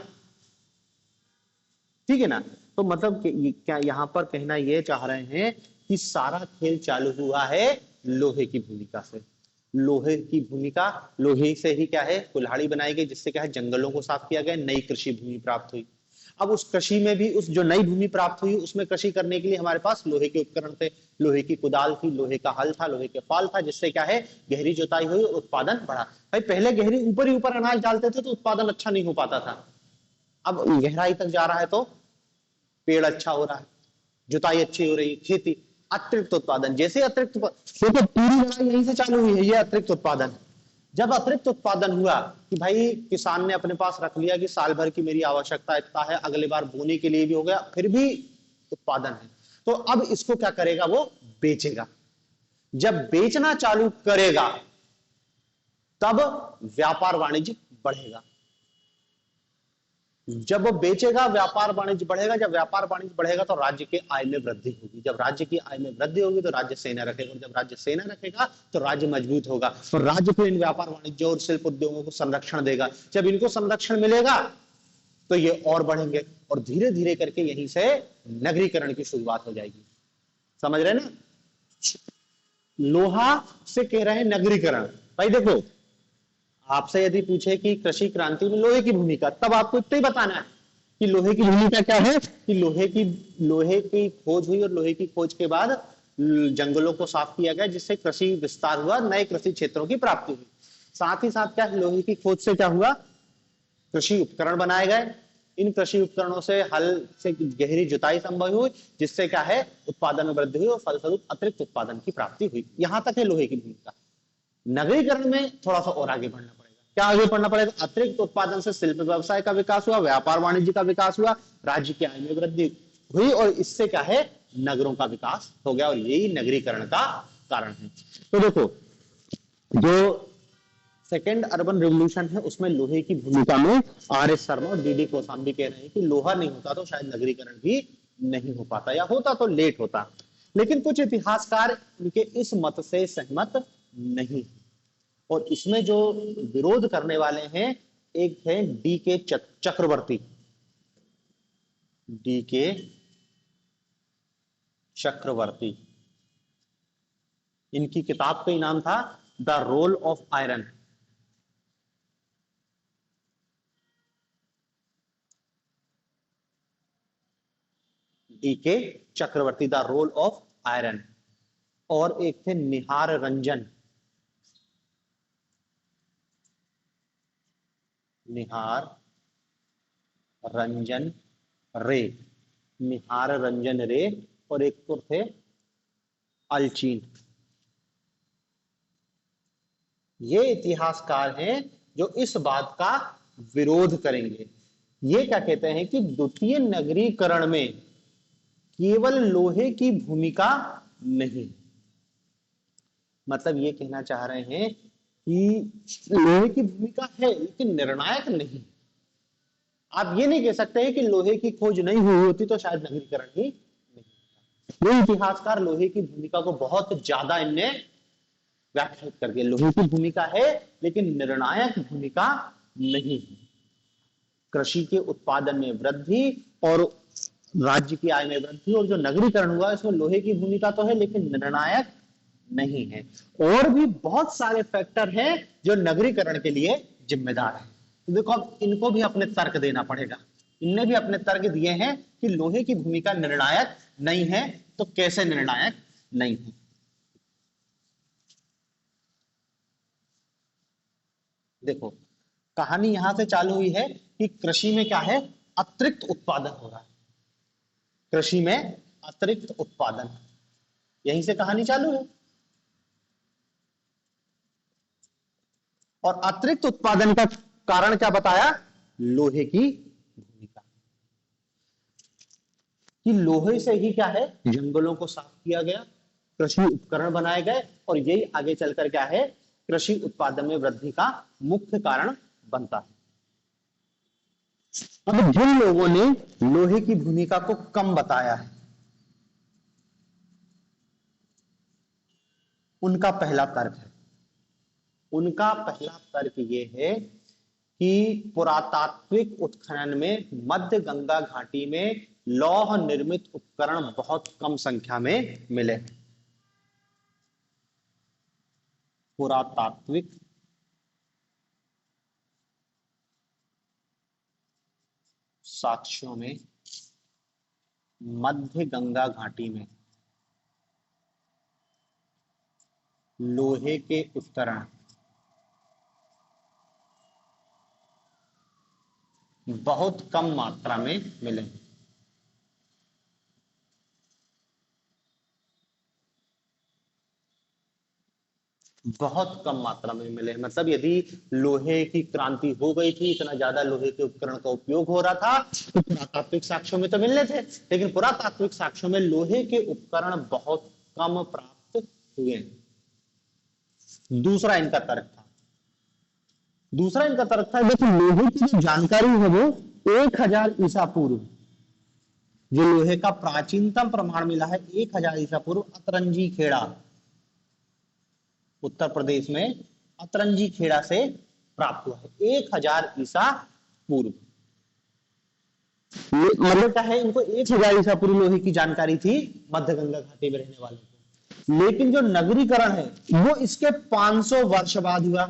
ठीक है ना। तो मतलब क्या यहां पर कहना यह चाह रहे हैं कि सारा खेल चालू हुआ है लोहे की भूमिका से। लोहे की भूमिका, लोहे से ही क्या है, कुल्हाड़ी बनाई गई, जिससे क्या है, जंगलों को साफ किया गया, नई कृषि भूमि प्राप्त हुई। अब उस कृषि में भी, उस जो नई भूमि प्राप्त हुई उसमें कृषि करने के लिए हमारे पास लोहे के उपकरण थे, लोहे की कुदाल थी, लोहे का हल था, लोहे के फाल था, जिससे क्या है, गहरी जुताई हुई और उत्पादन बढ़ा। भाई पहले गहरी ऊपर ही ऊपर अनाज डालते थे तो उत्पादन अच्छा नहीं हो पाता था, अब गहराई तक जा रहा है तो पेड़ अच्छा हो रहा है, जुताई अच्छी हो रही है, खेती, अतिरिक्त उत्पादन। जैसे अतिरिक्त, देखो पूरी लड़ाई यहीं से चालू हुई है, ये अतिरिक्त उत्पादन। जब अतिरिक्त उत्पादन हुआ कि भाई किसान ने अपने पास रख लिया कि साल भर की मेरी आवश्यकता इतना है, अगले बार बोने के लिए भी हो गया, फिर भी उत्पादन है, तो अब इसको क्या करेगा, वो बेचेगा। जब बेचना चालू करेगा तब व्यापार वाणिज्य बढ़ेगा। जब वो बेचेगा व्यापार वाणिज्य बढ़ेगा, जब व्यापार वाणिज्य बढ़ेगा तो राज्य के आय में वृद्धि होगी, जब राज्य की आय में वृद्धि होगी तो राज्य सेना रखेगा, और जब राज्य सेना रखेगा तो राज्य मजबूत होगा, तो राज्य फिर इन व्यापार वाणिज्य और शिल्प उद्योगों को संरक्षण देगा। जब इनको संरक्षण मिलेगा तो ये और बढ़ेंगे, और धीरे धीरे करके यहीं से नगरीकरण की शुरुआत हो जाएगी। समझ रहे ना? लोहा से कह रहे हैं नगरीकरण। भाई देखो, आपसे यदि पूछे कि कृषि क्रांति में लोहे की भूमिका, तब आपको इतना ही बताना है कि लोहे की भूमिका क्या है, कि लोहे की खोज हुई, और लोहे की खोज के बाद जंगलों को साफ किया गया, जिससे कृषि विस्तार हुआ, नए कृषि क्षेत्रों की प्राप्ति हुई। साथ ही साथ क्या, लोहे की खोज से क्या हुआ, कृषि उपकरण बनाए गए। इन कृषि उपकरणों से हल से गहरी जुताई संभव हुई, जिससे क्या है, उत्पादन में वृद्धि हुई और फलस्वरूप अतिरिक्त उत्पादन की प्राप्ति हुई। यहां तक है लोहे की भूमिका। नगरीकरण में थोड़ा सा और आगे बढ़ना पड़ेगा। क्या आगे बढ़ना पड़ेगा? अतिरिक्त उत्पादन से शिल्प व्यवसाय का विकास हुआ, व्यापार वाणिज्य का विकास हुआ, राज्य की आय में वृद्धि हुई, और इससे क्या है, नगरों का विकास हो गया, और यही नगरीकरण का कारण है। तो देखो, जो सेकेंड अर्बन रिवोल्यूशन है उसमें लोहे की भूमिका में आर एस शर्मा और डीडी कोसाम्बी कह रहे हैं कि लोहा नहीं होता तो शायद नगरीकरण भी नहीं हो पाता, या होता तो लेट होता। लेकिन कुछ इतिहासकार इनके इस मत से सहमत नहीं, और इसमें जो विरोध करने वाले हैं, एक थे डी के चक्रवर्ती। डी के चक्रवर्ती, इनकी किताब का नाम था the role of iron. D K Chakravarti, the role of iron. और एक थे निहार रंजन, निहार रंजन रे, निहार रंजन रे, और एक तो थे अलचीन। ये इतिहासकार हैं जो इस बात का विरोध करेंगे। ये क्या कहते हैं कि द्वितीय नगरीकरण में केवल लोहे की भूमिका नहीं, मतलब ये कहना चाह रहे हैं कि लोहे की भूमिका है लेकिन निर्णायक नहीं। आप ये नहीं कह सकते हैं कि लोहे की खोज नहीं हुई होती तो शायद नगरीकरण ही नहीं। ये इतिहासकार लोहे की भूमिका को बहुत ज्यादा इनने व्याख्यात कर दिया। लोहे की भूमिका है लेकिन निर्णायक भूमिका नहीं है। कृषि के उत्पादन में वृद्धि और राज्य की आय में वृद्धि, और जो नगरीकरण हुआ इसमें लोहे की भूमिका तो है लेकिन निर्णायक नहीं है। और भी बहुत सारे फैक्टर हैं जो नगरीकरण के लिए जिम्मेदार है। तो देखो, अब इनको भी अपने तर्क देना पड़ेगा। इनने भी अपने तर्क दिए हैं कि लोहे की भूमिका निर्णायक नहीं है, तो कैसे निर्णायक नहीं है। देखो, कहानी यहां से चालू हुई है कि कृषि में क्या है, अतिरिक्त उत्पादन हो रहा है। कृषि में अतिरिक्त उत्पादन, यहीं से कहानी चालू है। और अतिरिक्त उत्पादन का कारण क्या बताया? लोहे की भूमिका, कि लोहे से ही क्या है, जंगलों को साफ किया गया, कृषि उपकरण बनाए गए, और यही आगे चलकर क्या है, कृषि उत्पादन में वृद्धि का मुख्य कारण बनता है। अब जिन लोगों ने लोहे की भूमिका को कम बताया है, उनका पहला तर्क है, उनका पहला तर्क यह है कि पुरातात्विक उत्खनन में मध्य गंगा घाटी में लौह निर्मित उपकरण बहुत कम संख्या में मिले। पुरातात्विक साक्ष्यों में मध्य गंगा घाटी में लोहे के उपकरण बहुत कम मात्रा में मिले। बहुत कम मात्रा में मिले। मतलब यदि लोहे की क्रांति हो गई थी, इतना ज्यादा लोहे के उपकरण का उपयोग हो रहा था, तो पुरातात्विक साक्ष्यों में तो मिलने थे, लेकिन पुरातात्विक साक्ष्यों में लोहे के उपकरण बहुत कम प्राप्त हुए। दूसरा इनका तर्क था, देखो लोहे की जो जानकारी है वो 1000 ईसा पूर्व, जो लोहे का प्राचीनतम प्रमाण मिला है 1000 ईसा पूर्व अतरंजी खेड़ा, उत्तर प्रदेश में अतरंजी खेड़ा से प्राप्त हुआ है 1000 ईसा पूर्व। मतलब क्या है, इनको 1000 ईसा पूर्व लोहे की जानकारी थी मध्य गंगा घाटी में रहने वालों को, लेकिन जो नगरीकरण है वो इसके 500 वर्ष बाद हुआ।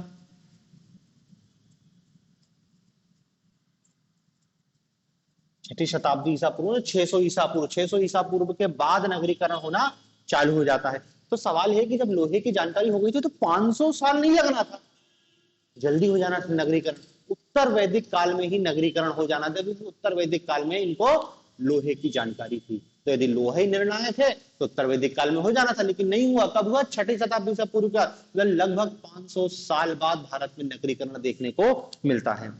छठी शताब्दी ईसा पूर्व, 600 ईसा पूर्व, 600 ईसा पूर्व के बाद नगरीकरण होना चालू हो जाता है। तो सवाल है कि जब लोहे की जानकारी हो गई थी तो 500 साल नहीं लगना था, जल्दी हो जाना था नगरीकरण। उत्तर वैदिक काल में ही नगरीकरण हो जाना था, क्योंकि उत्तर वैदिक काल में इनको लोहे की जानकारी थी। तो यदि लोहे निर्णायक है तो उत्तर वैदिक काल में हो जाना था, लेकिन नहीं हुआ। कब हुआ? छठी शताब्दी से पूर्व का, लगभग 500 साल बाद भारत में नगरीकरण देखने को मिलता है।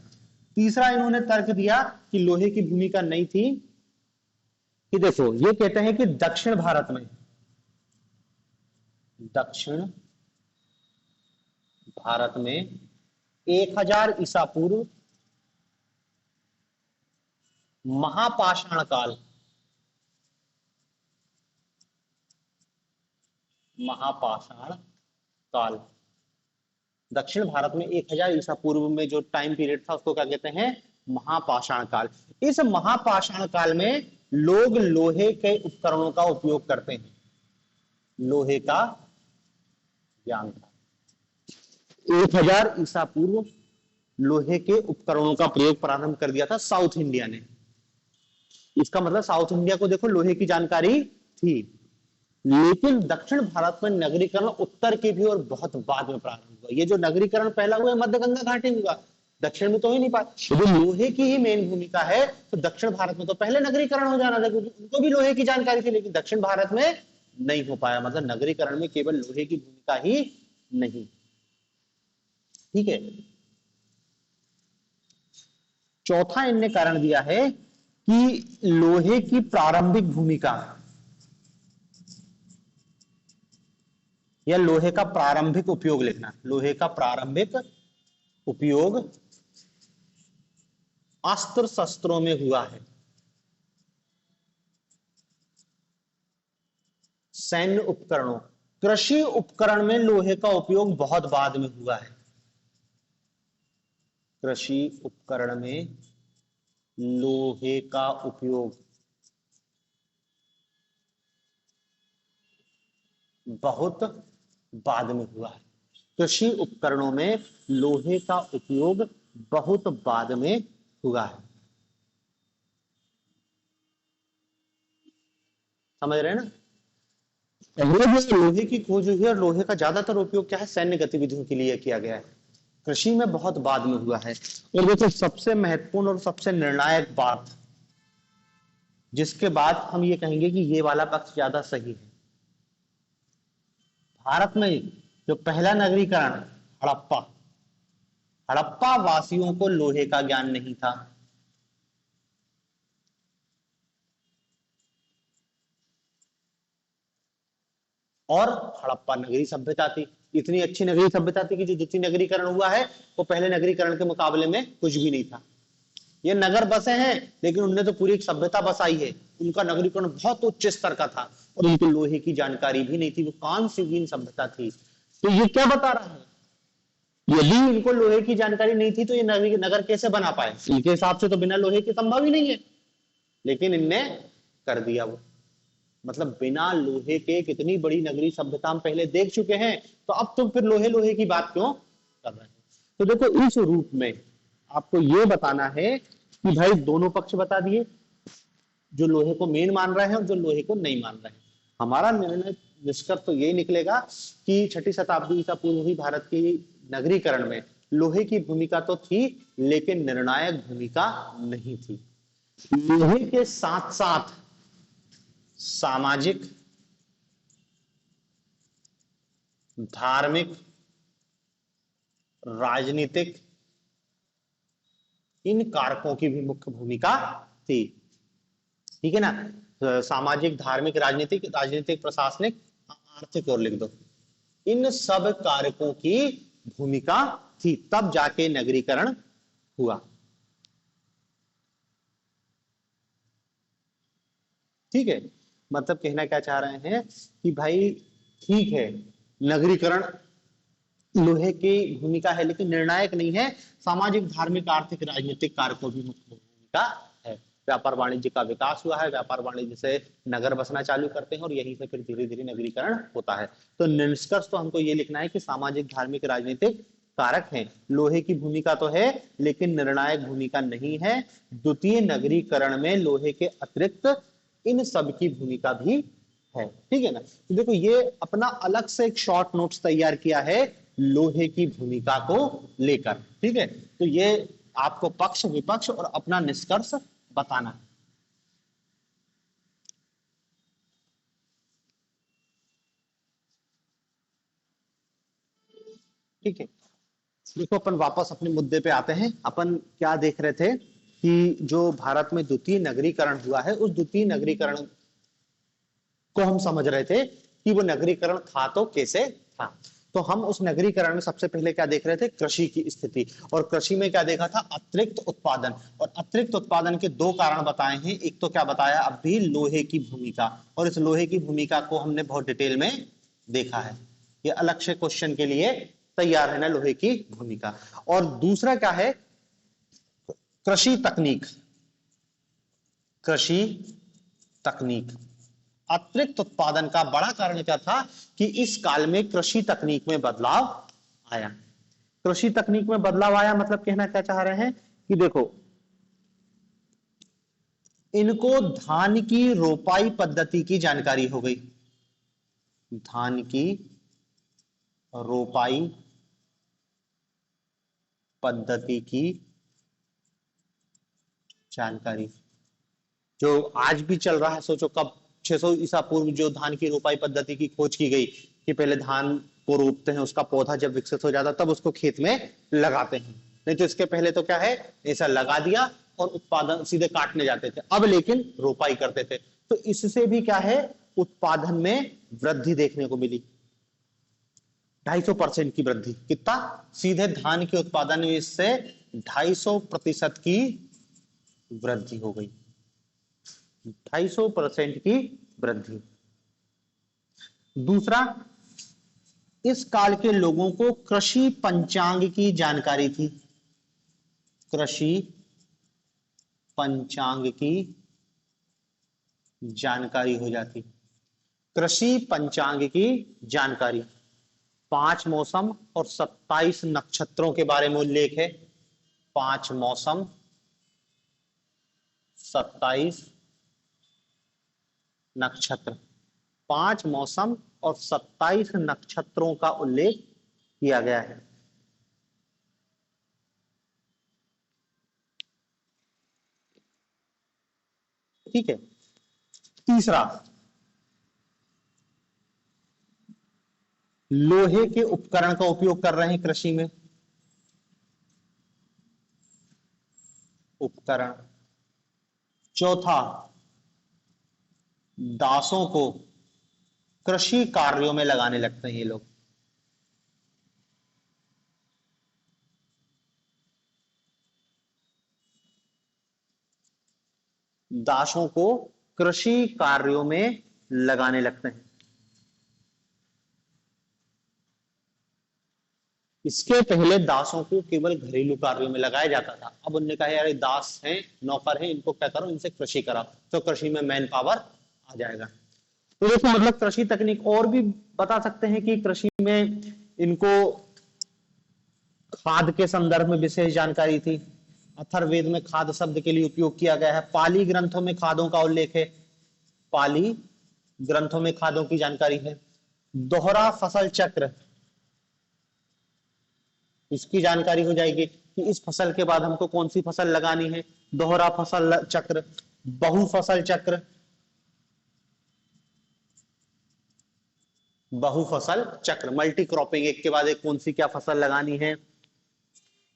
तीसरा इन्होंने तर्क दिया कि लोहे की भूमिका नहीं थी, कि देखो ये कहते हैं कि दक्षिण भारत में, दक्षिण भारत में 1000 ईसा पूर्व महापाषाण काल, महापाषाण काल, दक्षिण भारत में 1000 ईसा पूर्व में जो टाइम पीरियड था उसको क्या कहते हैं? महापाषाण काल। इस महापाषाण काल में लोग लोहे के उपकरणों का उपयोग करते हैं, लोहे का ज्ञान था। 1000 ईसा पूर्व लोहे के उपकरणों का प्रयोग प्रारंभ कर दिया था साउथ इंडिया ने। इसका मतलब साउथ इंडिया को देखो लोहे की जानकारी थी, लेकिन दक्षिण भारत में नगरीकरण उत्तर के भी और बहुत बाद में प्रारंभ हुआ। ये जो नगरीकरण पहला हुआ मध्य गंगा घाटी हुआ, दक्षिण में तो ही नहीं पाया। यदि लोहे की ही मेन भूमिका है तो दक्षिण भारत में तो पहले नगरीकरण हो जाना था, क्योंकि उनको भी लोहे की जानकारी थी, लेकिन दक्षिण भारत में नहीं हो पाया। मतलब नगरीकरण में केवल लोहे की भूमिका ही नहीं। ठीक है, चौथा इनने कारण दिया है कि लोहे की प्रारंभिक भूमिका या लोहे का प्रारंभिक उपयोग लिखना, लोहे का प्रारंभिक उपयोग अस्त्र शस्त्रों में हुआ है, सैन्य उपकरणों, कृषि उपकरण में लोहे का उपयोग बहुत बाद में हुआ है। कृषि उपकरण में लोहे का उपयोग बहुत बाद में हुआ है। कृषि उपकरणों में लोहे का उपयोग बहुत बाद में हुआ है। समझ रहे हैं ना? पहले जो लोहे की खोज हुई है और लोहे का ज्यादातर उपयोग क्या है? सैन्य गतिविधियों के लिए किया गया है। कृषि में बहुत बाद में हुआ है। और देखो सबसे महत्वपूर्ण और सबसे निर्णायक बात, जिसके बाद हम ये कहेंगे कि ये वाला पक्ष ज्यादा सही है, भारत में जो पहला नगरीकरण हड़प्पा, हड़प्पा वासियों को लोहे का ज्ञान नहीं था। और हड़प्पा नगरी सभ्यता थी, इतनी अच्छी नगरी सभ्यता थी कि जो जितनी नगरीकरण हुआ है वो पहले नगरीकरण के मुकाबले में कुछ भी नहीं था। ये नगर बसे हैं, लेकिन उनने तो पूरी एक सभ्यता बसाई है। उनका नगरीकरण बहुत उच्च स्तर का था और उनको लोहे की जानकारी भी नहीं थी। वो कान सीगीन सभ्यता थी। तो ये क्या बता रहा है? यदि इनको लोहे की जानकारी नहीं थी तो ये नगर कैसे बना पाए? इनके हिसाब से तो बिना लोहे के संभव ही नहीं है, लेकिन इनने कर दिया वो। मतलब बिना लोहे के कितनी बड़ी नगरी सभ्यता हम पहले देख चुके हैं, तो अब तुम फिर लोहे लोहे की बात क्यों कर रहे हैं? तो देखो इस रूप में आपको यह बताना है कि भाई दोनों पक्ष बता दिए, जो लोहे को मेन मान रहे हैं और जो लोहे को नहीं मान रहे हैं। हमारा निर्णय निष्कर्ष तो यही निकलेगा कि छठी शताब्दी ईसा पूर्व ही भारत की नगरीकरण में लोहे की भूमिका तो थी, लेकिन निर्णायक भूमिका नहीं थी। लोहे के साथ साथ सामाजिक, धार्मिक राजनीतिक इन कारकों की भी मुख्य भूमिका थी। ठीक है ना, सामाजिक, धार्मिक, राजनीतिक, राजनीतिक, प्रशासनिक, आर्थिक और लिख दो। इन सब कारकों की भूमिका थी, तब जाके नगरीकरण हुआ। ठीक है, मतलब कहना क्या चाह रहे हैं कि भाई ठीक है, नगरीकरण लोहे की भूमिका है लेकिन निर्णायक नहीं है, सामाजिक, धार्मिक, आर्थिक, राजनीतिक कारकों की मुख्य भूमिका है। व्यापार वाणिज्य का विकास हुआ है, व्यापार वाणिज्य से नगर बसना चालू करते हैं और यहीं से फिर धीरे धीरे नगरीकरण होता है। तो निष्कर्ष तो हमको ये लिखना है कि सामाजिक, धार्मिक, राजनीतिक कारक हैं, लोहे की भूमिका तो है लेकिन निर्णायक भूमिका नहीं है। द्वितीय नगरीकरण में लोहे के अतिरिक्त इन सब की भूमिका भी है। ठीक है ना, तो देखो ये अपना अलग से एक शॉर्ट नोट्स तैयार किया है लोहे की भूमिका को लेकर। ठीक है, तो ये आपको पक्ष विपक्ष और अपना निष्कर्ष बताना है। ठीक है, देखो अपन वापस अपने मुद्दे पे आते हैं। अपन क्या देख रहे थे कि जो भारत में द्वितीय नगरीकरण हुआ है, उस द्वितीय नगरीकरण को हम समझ रहे थे कि वो नगरीकरण था तो कैसे था। तो हम उस नगरीकरण में सबसे पहले क्या देख रहे थे, कृषि की स्थिति। और कृषि में क्या देखा था, अतिरिक्त उत्पादन। और अतिरिक्त उत्पादन के दो कारण बताए हैं। एक तो क्या बताया, अब भी लोहे की भूमिका, और इस लोहे की भूमिका को हमने बहुत डिटेल में देखा है। ये अलग से क्वेश्चन के लिए तैयार है ना, लोहे की भूमिका। और दूसरा क्या है, कृषि तकनीक। कृषि तकनीक, अतिरिक्त उत्पादन का बड़ा कारण क्या था कि इस काल में कृषि तकनीक में बदलाव आया। कृषि तकनीक में बदलाव आया मतलब कहना क्या चाह रहे हैं कि देखो, इनको धान की रोपाई पद्धति की जानकारी हो गई। धान की रोपाई पद्धति की जानकारी जो आज भी चल रहा है। सोचो कब, 600 ईसा पूर्व जो धान की रोपाई पद्धति की खोज की गई कि पहले धान को रोपते हैं, उसका पौधा जब विकसित हो जाता तब उसको खेत में लगाते हैं। नहीं तो इसके पहले तो क्या है, ऐसा लगा दिया और उत्पादन सीधे काटने जाते थे। अब लेकिन रोपाई करते थे, तो इससे भी क्या है, उत्पादन में वृद्धि देखने को मिली। 250% की वृद्धि। कितना, सीधे धान के उत्पादन में इससे 250% की वृद्धि हो गई। 250% की वृद्धि। दूसरा, इस काल के लोगों को कृषि पंचांग की जानकारी थी। कृषि पंचांग की जानकारी हो जाती। कृषि पंचांग की जानकारी, 5 मौसम और 27 नक्षत्रों के बारे में उल्लेख है। 5 मौसम, 27 नक्षत्र। 5 मौसम और 27 नक्षत्रों का उल्लेख किया गया है। ठीक है, तीसरा, लोहे के उपकरण का उपयोग कर रहे हैं कृषि में। उपकरण। चौथा, दासों को कृषि कार्यों में लगाने लगते हैं ये लोग। दासों को कृषि कार्यों में लगाने लगते हैं। इसके पहले दासों को केवल घरेलू कार्यों में लगाया जाता था। अब उन्होंने कहा यार दास हैं, नौकर हैं, इनको क्या करो, इनसे कृषि कराओ, तो कृषि में मैन पावर आ जाएगा। तो देखो मतलब कृषि तकनीक और भी बता सकते हैं कि कृषि में इनको खाद के संदर्भ में विशेष जानकारी थी। अथर्ववेद में खाद शब्द के लिए उपयोग किया गया है। पाली ग्रंथों में खादों का उल्लेख है। पाली ग्रंथों में खादों की जानकारी है। दोहरा फसल चक्र, इसकी जानकारी हो जाएगी कि इस फसल के बाद हमको कौन सी फसल लगानी है। दोहरा फसल चक्र, बहु फसल चक्र, बहु फसल चक्र, मल्टी क्रॉपिंग, एक के बाद एक कौन सी क्या फसल लगानी है।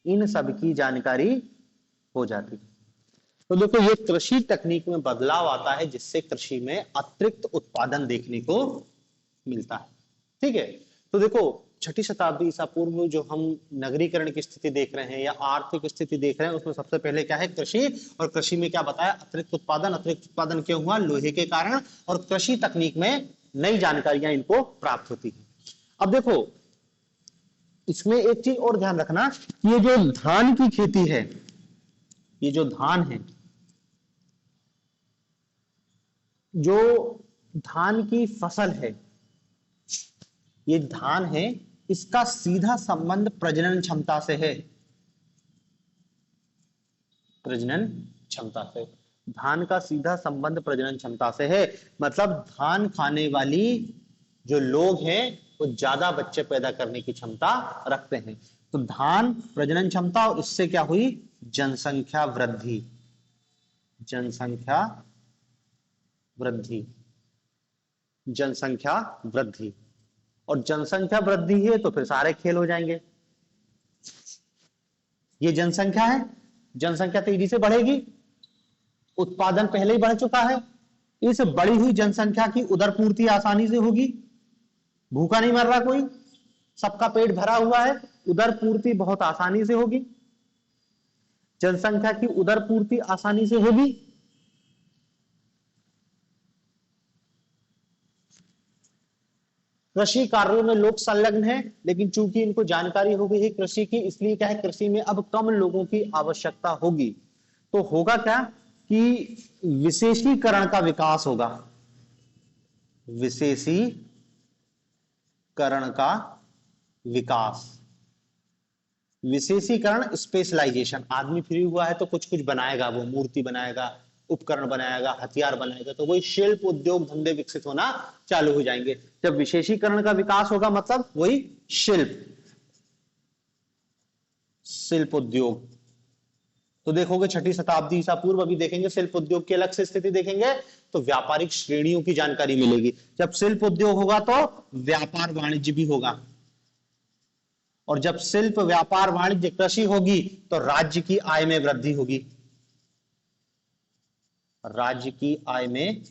इन सब की जानकारी हो जाती है। तो देखो ये कृषि तकनीक में बदलाव आता है जिससे कृषि में अतिरिक्त उत्पादन देखने को मिलता है। ठीक है, तो देखो छठी शताब्दी ईसा पूर्व जो हम नगरीकरण की स्थिति देख रहे हैं या आर्थिक स्थिति देख रहे हैं, उसमें सबसे पहले क्या है, कृषि। और कृषि में क्या बताया, अतिरिक्त उत्पादन। अतिरिक्त उत्पादन क्यों हुआ, लोहे के कारण। और कृषि तकनीक में नई जानकारियां इनको प्राप्त होती है। अब देखो इसमें एक चीज और ध्यान रखना, ये जो धान की खेती है, ये जो धान है, जो धान की फसल है, ये धान है, इसका सीधा संबंध प्रजनन क्षमता से है। प्रजनन क्षमता से धान का सीधा संबंध प्रजनन क्षमता से है। मतलब धान खाने वाली जो लोग हैं वो ज्यादा बच्चे पैदा करने की क्षमता रखते हैं। तो धान प्रजनन क्षमता, और इससे क्या हुई, जनसंख्या वृद्धि। जनसंख्या वृद्धि, जनसंख्या वृद्धि। और जनसंख्या वृद्धि है तो फिर सारे खेल हो जाएंगे। ये जनसंख्या है, जनसंख्या तेजी से बढ़ेगी, उत्पादन पहले ही बढ़ चुका है। इस बढ़ी हुई जनसंख्या की उदर पूर्ति आसानी से होगी, भूखा नहीं मर रहा कोई, सबका पेट भरा हुआ है, उदर पूर्ति बहुत आसानी से होगी। जनसंख्या की उदर पूर्ति आसानी से होगी, कृषि कार्यों में लोग संलग्न हैं, लेकिन चूंकि इनको जानकारी हो गई है कृषि की, इसलिए क्या है, कृषि में अब कम लोगों की आवश्यकता होगी। तो होगा क्या कि विशेषीकरण का विकास होगा। विशेषीकरण का विकास, विशेषीकरण स्पेशलाइजेशन। आदमी फ्री हुआ है तो कुछ कुछ बनाएगा, वो मूर्ति बनाएगा, उपकरण बनाएगा, हथियार बनाएगा, तो वही शिल्प उद्योग धंधे विकसित होना चालू हो जाएंगे। जब विशेषीकरण का विकास होगा मतलब वही शिल्प, शिल्प उद्योग। तो देखोगे छठी शताब्दी ईसा पूर्व, अभी देखेंगे शिल्प उद्योग की अलग से स्थिति देखेंगे, तो व्यापारिक श्रेणियों की जानकारी मिलेगी। जब शिल्प उद्योग होगा तो व्यापार वाणिज्य भी होगा, और जब शिल्प व्यापार वाणिज्य कृषि होगी तो राज्य की आय में वृद्धि होगी। राज्य की आय में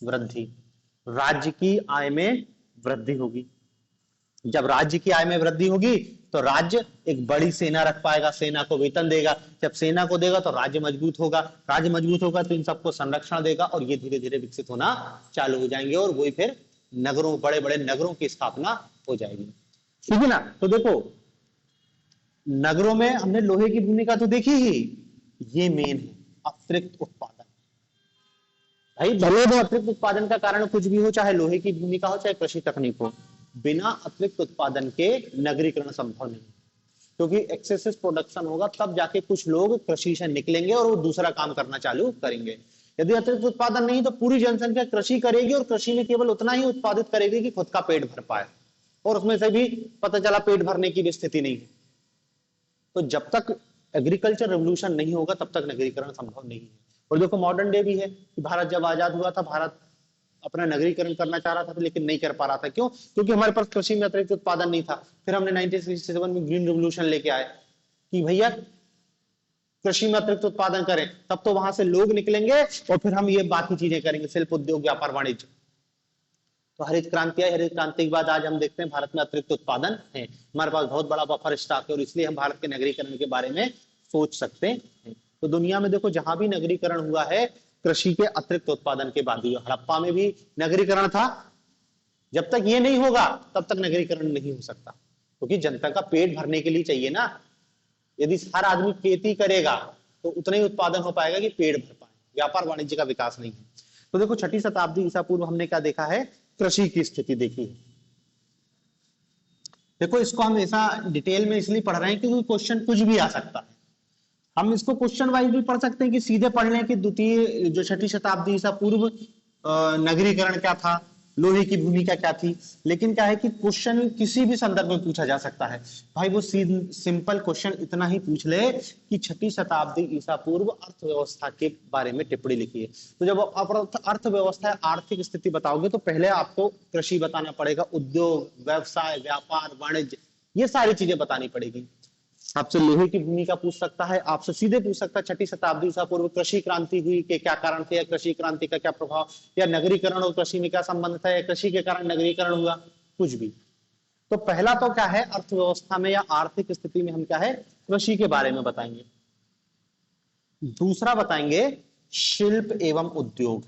वृद्धि, राज्य की आय में वृद्धि होगी। जब राज्य की आय में वृद्धि होगी तो राज्य एक बड़ी सेना रख पाएगा, सेना को वेतन देगा। जब सेना को देगा तो राज्य मजबूत होगा, राज्य मजबूत होगा तो इन सबको संरक्षण देगा, और ये धीरे धीरे विकसित होना चालू हो जाएंगे, और वही फिर नगरों, बड़े बड़े नगरों की स्थापना हो जाएगी। ठीक है ना। तो देखो नगरों में हमने लोहे की भूमिका तो देखी ही, ये मेन है अतिरिक्त उत्पादन। भाई भले वो अतिरिक्त उत्पादन का कारण कुछ भी हो, चाहे लोहे की भूमिका हो, चाहे कृषि तकनीक हो, बिना अतिरिक्त उत्पादन के नगरीकरण संभव नहीं, क्योंकि एक्सेसिव प्रोडक्शन होगा तब जाके कुछ लोग कृषि से निकलेंगे और वो दूसरा काम करना चालू करेंगे। यदि अतिरिक्त उत्पादन नहीं तो पूरी जनसंख्या कृषि करेगी, और कृषि में केवल उतना ही उत्पादित करेगी कि खुद का पेट भर पाए, और उसमें से भी पता चला पेट भरने की भी स्थिति नहीं है। तो जब तक एग्रीकल्चर रेवोल्यूशन नहीं होगा तब तक नगरीकरण संभव नहीं है। और देखो मॉडर्न डे भी है कि भारत जब आजाद हुआ था, भारत अपना नगरीकरण करना चाह रहा था लेकिन नहीं कर पा रहा था। क्यों? क्योंकि हमारे पास कृषि में अतिरिक्त उत्पादन नहीं था। फिर हमने 1967 में ग्रीन रेवोल्यूशन लेके आए कि भैया कृषि में अतिरिक्त उत्पादन करें, तब तो वहां से लोग निकलेंगे और फिर हम ये बाकी चीजें करेंगे, शिल्प उद्योग, व्यापार वाणिज्य। तो हरित क्रांति आई, हरित क्रांति के बाद आज हम देखते हैं भारत में अतिरिक्त उत्पादन है, हमारे पास बहुत बड़ा बफर स्टॉक है, और इसलिए हम भारत के नगरीकरण के बारे में सोच सकते हैं। तो दुनिया में देखो जहां भी नगरीकरण हुआ है कृषि के अतिरिक्त उत्पादन के बाद हुआ। हड़प्पा में भी नगरीकरण था, जब तक ये नहीं होगा तब तक नगरीकरण नहीं हो सकता, क्योंकि जनता का पेट भरने के लिए चाहिए ना। यदि हर आदमी खेती करेगा तो उतना ही उत्पादन हो पाएगा कि पेट भर पाए, व्यापार वाणिज्य का विकास नहीं है। तो देखो छठी शताब्दी ईसा पूर्व हमने क्या देखा है, कृषि की स्थिति देखी है। देखो इसको हम ऐसा डिटेल में इसलिए पढ़ रहे हैं क्योंकि क्वेश्चन कुछ भी आ सकता है। हम इसको क्वेश्चन वाइज भी पढ़ सकते हैं कि सीधे पढ़ लें कि द्वितीय जो छठी शताब्दी ईसा पूर्व नगरीकरण क्या था, लोहे की भूमिका क्या थी। लेकिन क्या है कि क्वेश्चन किसी भी संदर्भ में पूछा जा सकता है। भाई वो सिंपल क्वेश्चन इतना ही पूछ ले कि छठी शताब्दी ईसा पूर्व अर्थव्यवस्था के बारे में टिप्पणी लिखी है। तो जब आप अर्थव्यवस्था आर्थिक स्थिति बताओगे तो पहले आपको कृषि बताना पड़ेगा, उद्योग, व्यवसाय, व्यापार, वाणिज्य, ये सारी चीजें बतानी पड़ेगी। आपसे लोहे की भूमिका पूछ सकता है, आपसे सीधे पूछ सकता है 6ठी शताब्दी ईसा पूर्व कृषि क्रांति हुई के क्या कारण थे, या कृषि क्रांति का क्या प्रभाव, या नगरीकरण और कृषि में क्या संबंध था, या कृषि के कारण नगरीकरण हुआ, कुछ भी। तो पहला तो क्या है, अर्थव्यवस्था में या आर्थिक स्थिति में हम क्या है, कृषि के बारे में बताएंगे। दूसरा बताएंगे शिल्प एवं उद्योग,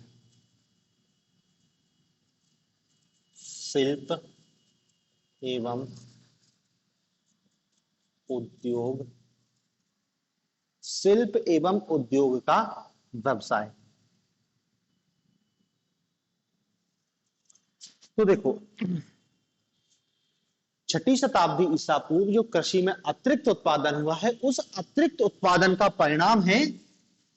शिल्प एवं उद्योग, शिल्प एवं उद्योग का व्यवसाय। तो देखो 6ठी शताब्दी ईसा पूर्व जो कृषि में अतिरिक्त उत्पादन हुआ है, उस अतिरिक्त उत्पादन का परिणाम है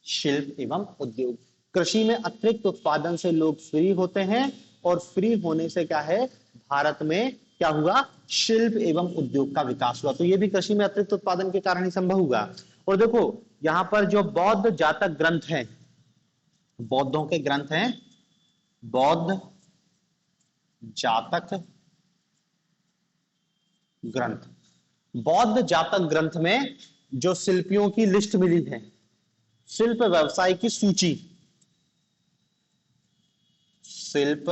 शिल्प एवं उद्योग। कृषि में अतिरिक्त उत्पादन से लोग फ्री होते हैं, और फ्री होने से क्या है, भारत में क्या हुआ, शिल्प एवं उद्योग का विकास हुआ। तो ये भी कृषि में अतिरिक्त उत्पादन के कारण ही संभव हुआ। और देखो यहां पर जो बौद्ध जातक ग्रंथ हैं, बौद्धों के ग्रंथ हैं, बौद्ध जातक ग्रंथ, बौद्ध जातक ग्रंथ में जो शिल्पियों की लिस्ट मिली है, शिल्प व्यवसाय की सूची, शिल्प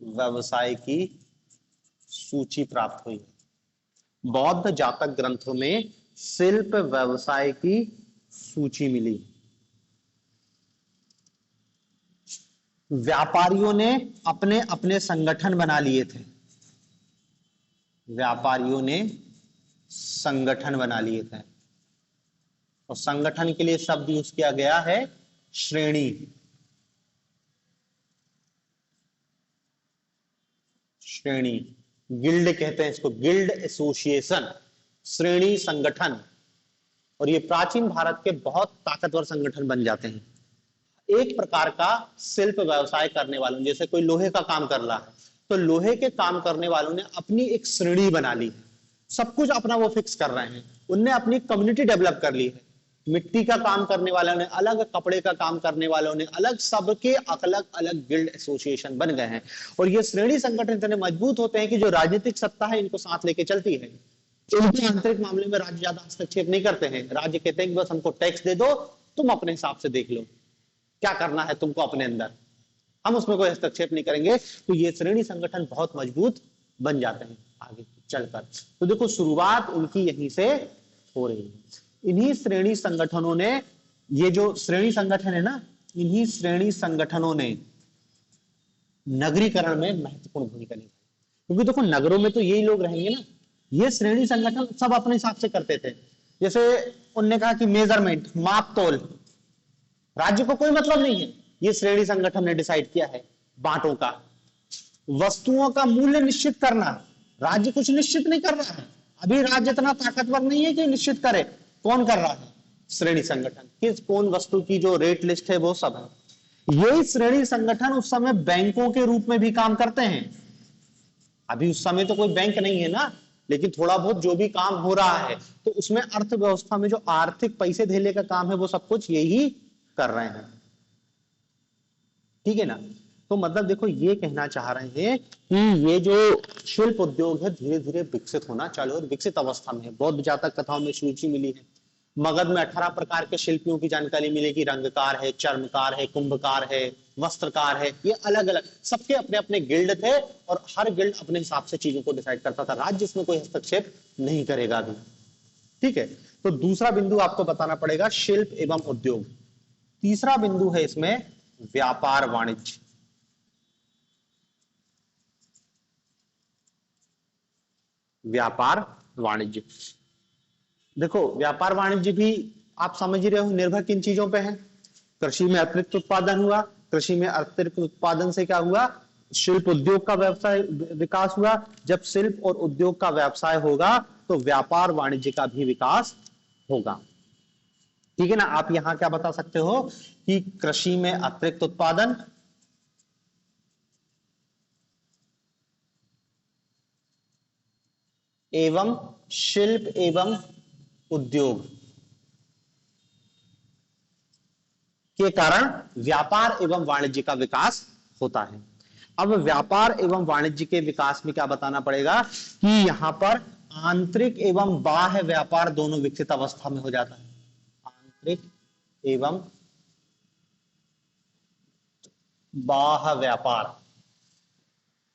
व्यवसाय की सूची प्राप्त हुई है। बौद्ध जातक ग्रंथों में शिल्प व्यवसाय की सूची मिली। व्यापारियों ने अपने अपने संगठन बना लिए थे, व्यापारियों ने संगठन बना लिए थे, और संगठन के लिए शब्द यूज किया गया है श्रेणी, श्रेणी, गिल्ड कहते हैं इसको, गिल्ड एसोसिएशन, श्रेणी संगठन। और ये प्राचीन भारत के बहुत ताकतवर संगठन बन जाते हैं। एक प्रकार का शिल्प व्यवसाय करने वालों, जैसे कोई लोहे का काम कर रहा है, तो लोहे के काम करने वालों ने अपनी एक श्रेणी बना ली है, सब कुछ अपना वो फिक्स कर रहे हैं, उनने अपनी कम्युनिटी डेवलप कर ली है। मिट्टी का काम करने वालों ने अलग, कपड़े का काम करने वालों ने अलग, सबके अलग अलग गिल्ड एसोसिएशन बन गए हैं। और ये श्रेणी संगठन इतने मजबूत होते हैं कि जो राजनीतिक सत्ता है इनको साथ लेके चलती है। इनके आंतरिक मामले में राज्य ज्यादा हस्तक्षेप नहीं करते हैं। राज्य कहते हैं कि बस हमको टैक्स दे दो, तुम अपने हिसाब से देख लो क्या करना है तुमको अपने अंदर, हम उसमें कोई हस्तक्षेप नहीं करेंगे। तो ये श्रेणी संगठन बहुत मजबूत बन जाते हैं आगे चलकर। तो देखो शुरुआत उनकी यहीं से हो रही है। इन्हीं श्रेणी संगठनों ने, ये जो श्रेणी संगठन है ना, इन्हीं श्रेणी संगठनों ने नगरीकरण में महत्वपूर्ण भूमिका निभाई। क्योंकि देखो नगरों में तो यही लोग रहेंगे ना, ये श्रेणी संगठन सब अपने हिसाब से करते थे। जैसे उनने कहा कि मेजरमेंट, माप तोल, राज्य को कोई मतलब नहीं है, ये श्रेणी संगठन ने डिसाइड किया है। बांटों का, वस्तुओं का मूल्य निश्चित करना, राज्य कुछ निश्चित नहीं कर रहा है, अभी राज्य इतना ताकतवर नहीं है कि निश्चित करे। कौन कर रहा है? श्रेणी संगठन। किस कौन वस्तु की जो रेट लिस्ट है वो सब है। यही श्रेणी संगठन उस समय बैंकों के रूप में भी काम करते हैं। अभी उस समय तो कोई बैंक नहीं है ना, लेकिन थोड़ा बहुत जो भी काम हो रहा है तो उसमें अर्थव्यवस्था में जो आर्थिक पैसे धेले का काम है वो सब कुछ यही कर रहे हैं। ठीक है ना। तो मतलब देखो ये कहना चाह रहे हैं कि ये जो शिल्प उद्योग है धीरे धीरे विकसित होना चालू है, विकसित अवस्था में है। बौद्ध जातक कथाओं में सूची मिली है। मगध में 18 प्रकार के शिल्पियों की जानकारी मिलेगी। रंगकार है, चर्मकार है, कुंभकार है, वस्त्रकार है, ये अलग अलग सबके अपने अपने गिल्ड थे और हर गिल्ड अपने हिसाब से चीजों को डिसाइड करता था। राज्य इसमें कोई हस्तक्षेप नहीं करेगा अभी। ठीक है। तो दूसरा बिंदु आपको बताना पड़ेगा शिल्प एवं उद्योग। तीसरा बिंदु है इसमें व्यापार वाणिज्य। व्यापार वाणिज्य, देखो व्यापार वाणिज्य भी आप समझ ही रहे हो निर्भर किन चीजों पे है। कृषि में अतिरिक्त उत्पादन हुआ, कृषि में अतिरिक्त उत्पादन से क्या हुआ? शिल्प उद्योग का व्यवसाय विकास हुआ। जब शिल्प और उद्योग का व्यवसाय होगा तो व्यापार वाणिज्य का भी विकास होगा। ठीक है ना। आप यहां क्या बता सकते हो कि कृषि में अतिरिक्त उत्पादन, एवं शिल्प एवं उद्योग के कारण व्यापार एवं वाणिज्य का विकास होता है। अब व्यापार एवं वाणिज्य के विकास में क्या बताना पड़ेगा कि यहां पर आंतरिक एवं बाह्य व्यापार दोनों विकसित अवस्था में हो जाता है। आंतरिक एवं बाह्य व्यापार,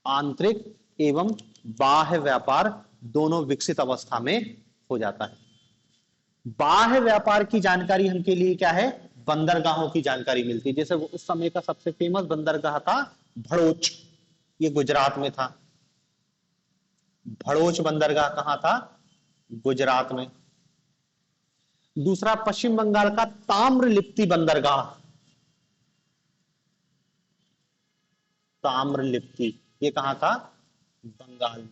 आंतरिक एवं बाह्य व्यापार दोनों विकसित अवस्था में हो जाता है। बाह्य व्यापार की जानकारी हमके लिए क्या है, बंदरगाहों की जानकारी मिलती है। जैसे उस समय का सबसे फेमस बंदरगाह था भड़ोच, ये गुजरात में था। भड़ोच बंदरगाह कहां था, गुजरात में। दूसरा पश्चिम बंगाल का ताम्रलिप्ति बंदरगाह, ताम्रलिप्ति ये कहां था, बंगाल में।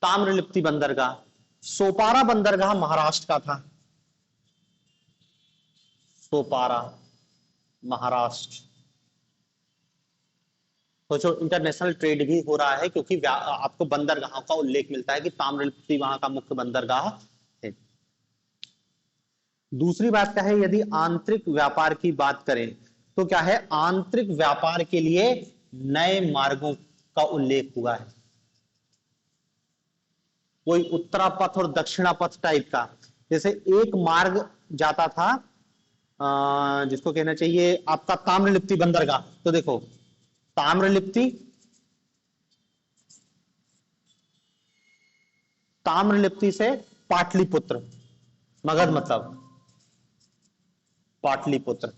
ताम्रलिप्ति बंदरगाह। सोपारा बंदरगाह महाराष्ट्र का था, सोपारा महाराष्ट्र। तो जो इंटरनेशनल ट्रेड भी हो रहा है क्योंकि आपको बंदरगाहों का उल्लेख मिलता है कि ताम्रलिप्ति वहां का मुख्य बंदरगाह है। दूसरी बात क्या है, यदि आंतरिक व्यापार की बात करें तो क्या है, आंतरिक व्यापार के लिए नए मार्गों का उल्लेख हुआ है। कोई उत्तरा पथ और दक्षिणा पथ टाइप का, जैसे एक मार्ग जाता था जिसको कहना चाहिए आपका ताम्रलिप्ति बंदरगाह। तो देखो ताम्रलिप्ति, ताम्रलिप्ति से पाटलिपुत्र, मगध मतलब पाटलिपुत्र,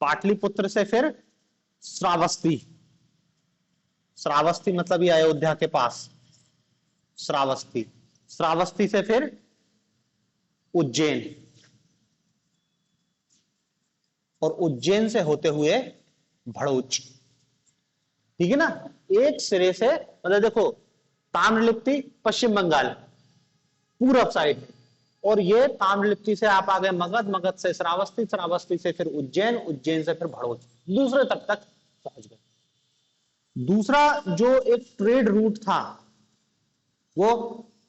पाटलिपुत्र से फिर श्रावस्ती, श्रावस्ती मतलब ये अयोध्या के पास श्रावस्ती, श्रावस्ती से फिर उज्जैन, और उज्जैन से होते हुए भड़ोच। ठीक है ना, एक सिरे से मतलब देखो ताम्रलिप्ति पश्चिम बंगाल पूरब साइड, और ये ताम्रलिप्ति से आप आ गए मगध, मगध से श्रावस्ती, श्रावस्ती से फिर उज्जैन, उज्जैन से फिर भड़ोच, दूसरे तक पहुंच गए। दूसरा जो एक ट्रेड रूट था वो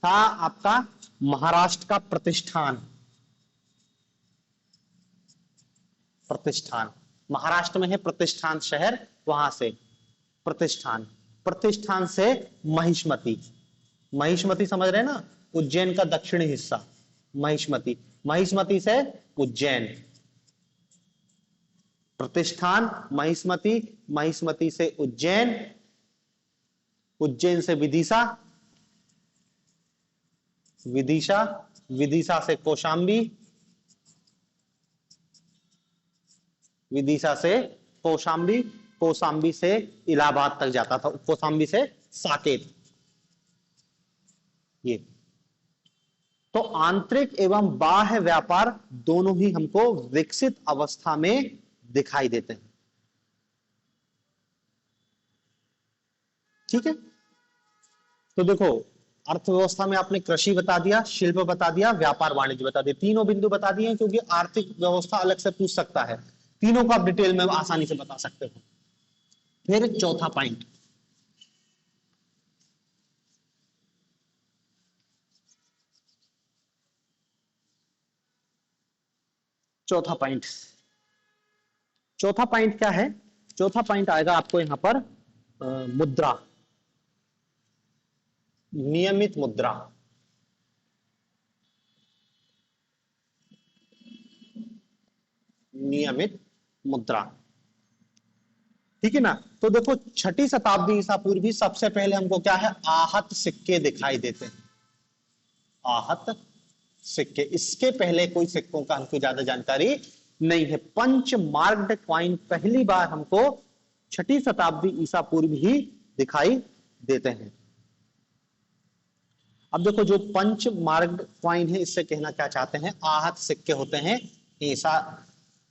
था आपका महाराष्ट्र का प्रतिष्ठान, प्रतिष्ठान महाराष्ट्र में है प्रतिष्ठान शहर, वहां से प्रतिष्ठान, प्रतिष्ठान से महिष्मती, महिष्मती समझ रहे हैं ना, उज्जैन का दक्षिणी हिस्सा महिष्मती, महिष्मती से उज्जैन, प्रतिष्ठान महिष्मती, महिष्मती से उज्जैन, उज्जैन से विदिशा, विदिशा, विदिशा से कौशाम्बी, विदिशा से कौशाम्बी, कौशाम्बी से इलाहाबाद तक जाता था, कौशाम्बी से साकेत। ये तो आंतरिक एवं बाह्य व्यापार दोनों ही हमको विकसित अवस्था में दिखाई देते हैं। ठीक है, तो देखो अर्थव्यवस्था में आपने कृषि बता दिया, शिल्प बता दिया, व्यापार वाणिज्य बता दिया, तीनों बिंदु बता दिए, क्योंकि आर्थिक व्यवस्था अलग से पूछ सकता है, तीनों को आप डिटेल में आसानी से बता सकते हो। फिर चौथा पॉइंट, चौथा पॉइंट, चौथा पॉइंट क्या है, चौथा पॉइंट आएगा आपको यहां पर मुद्रा, नियमित मुद्रा। नियमित मुद्रा, ठीक है ना। तो देखो छठी शताब्दी ईसा पूर्व भी सबसे पहले हमको क्या है, आहत सिक्के दिखाई देते हैं, आहत सिक्के, इसके पहले कोई सिक्कों का हमको ज्यादा जानकारी नहीं है। पंच मार्क्ड कॉइन पहली बार हमको छठी शताब्दी ईसा पूर्व ही दिखाई देते हैं। अब देखो जो पंच मार्क्ड कॉइन है, इससे कहना क्या चाहते हैं, आहत सिक्के होते हैं ऐसा,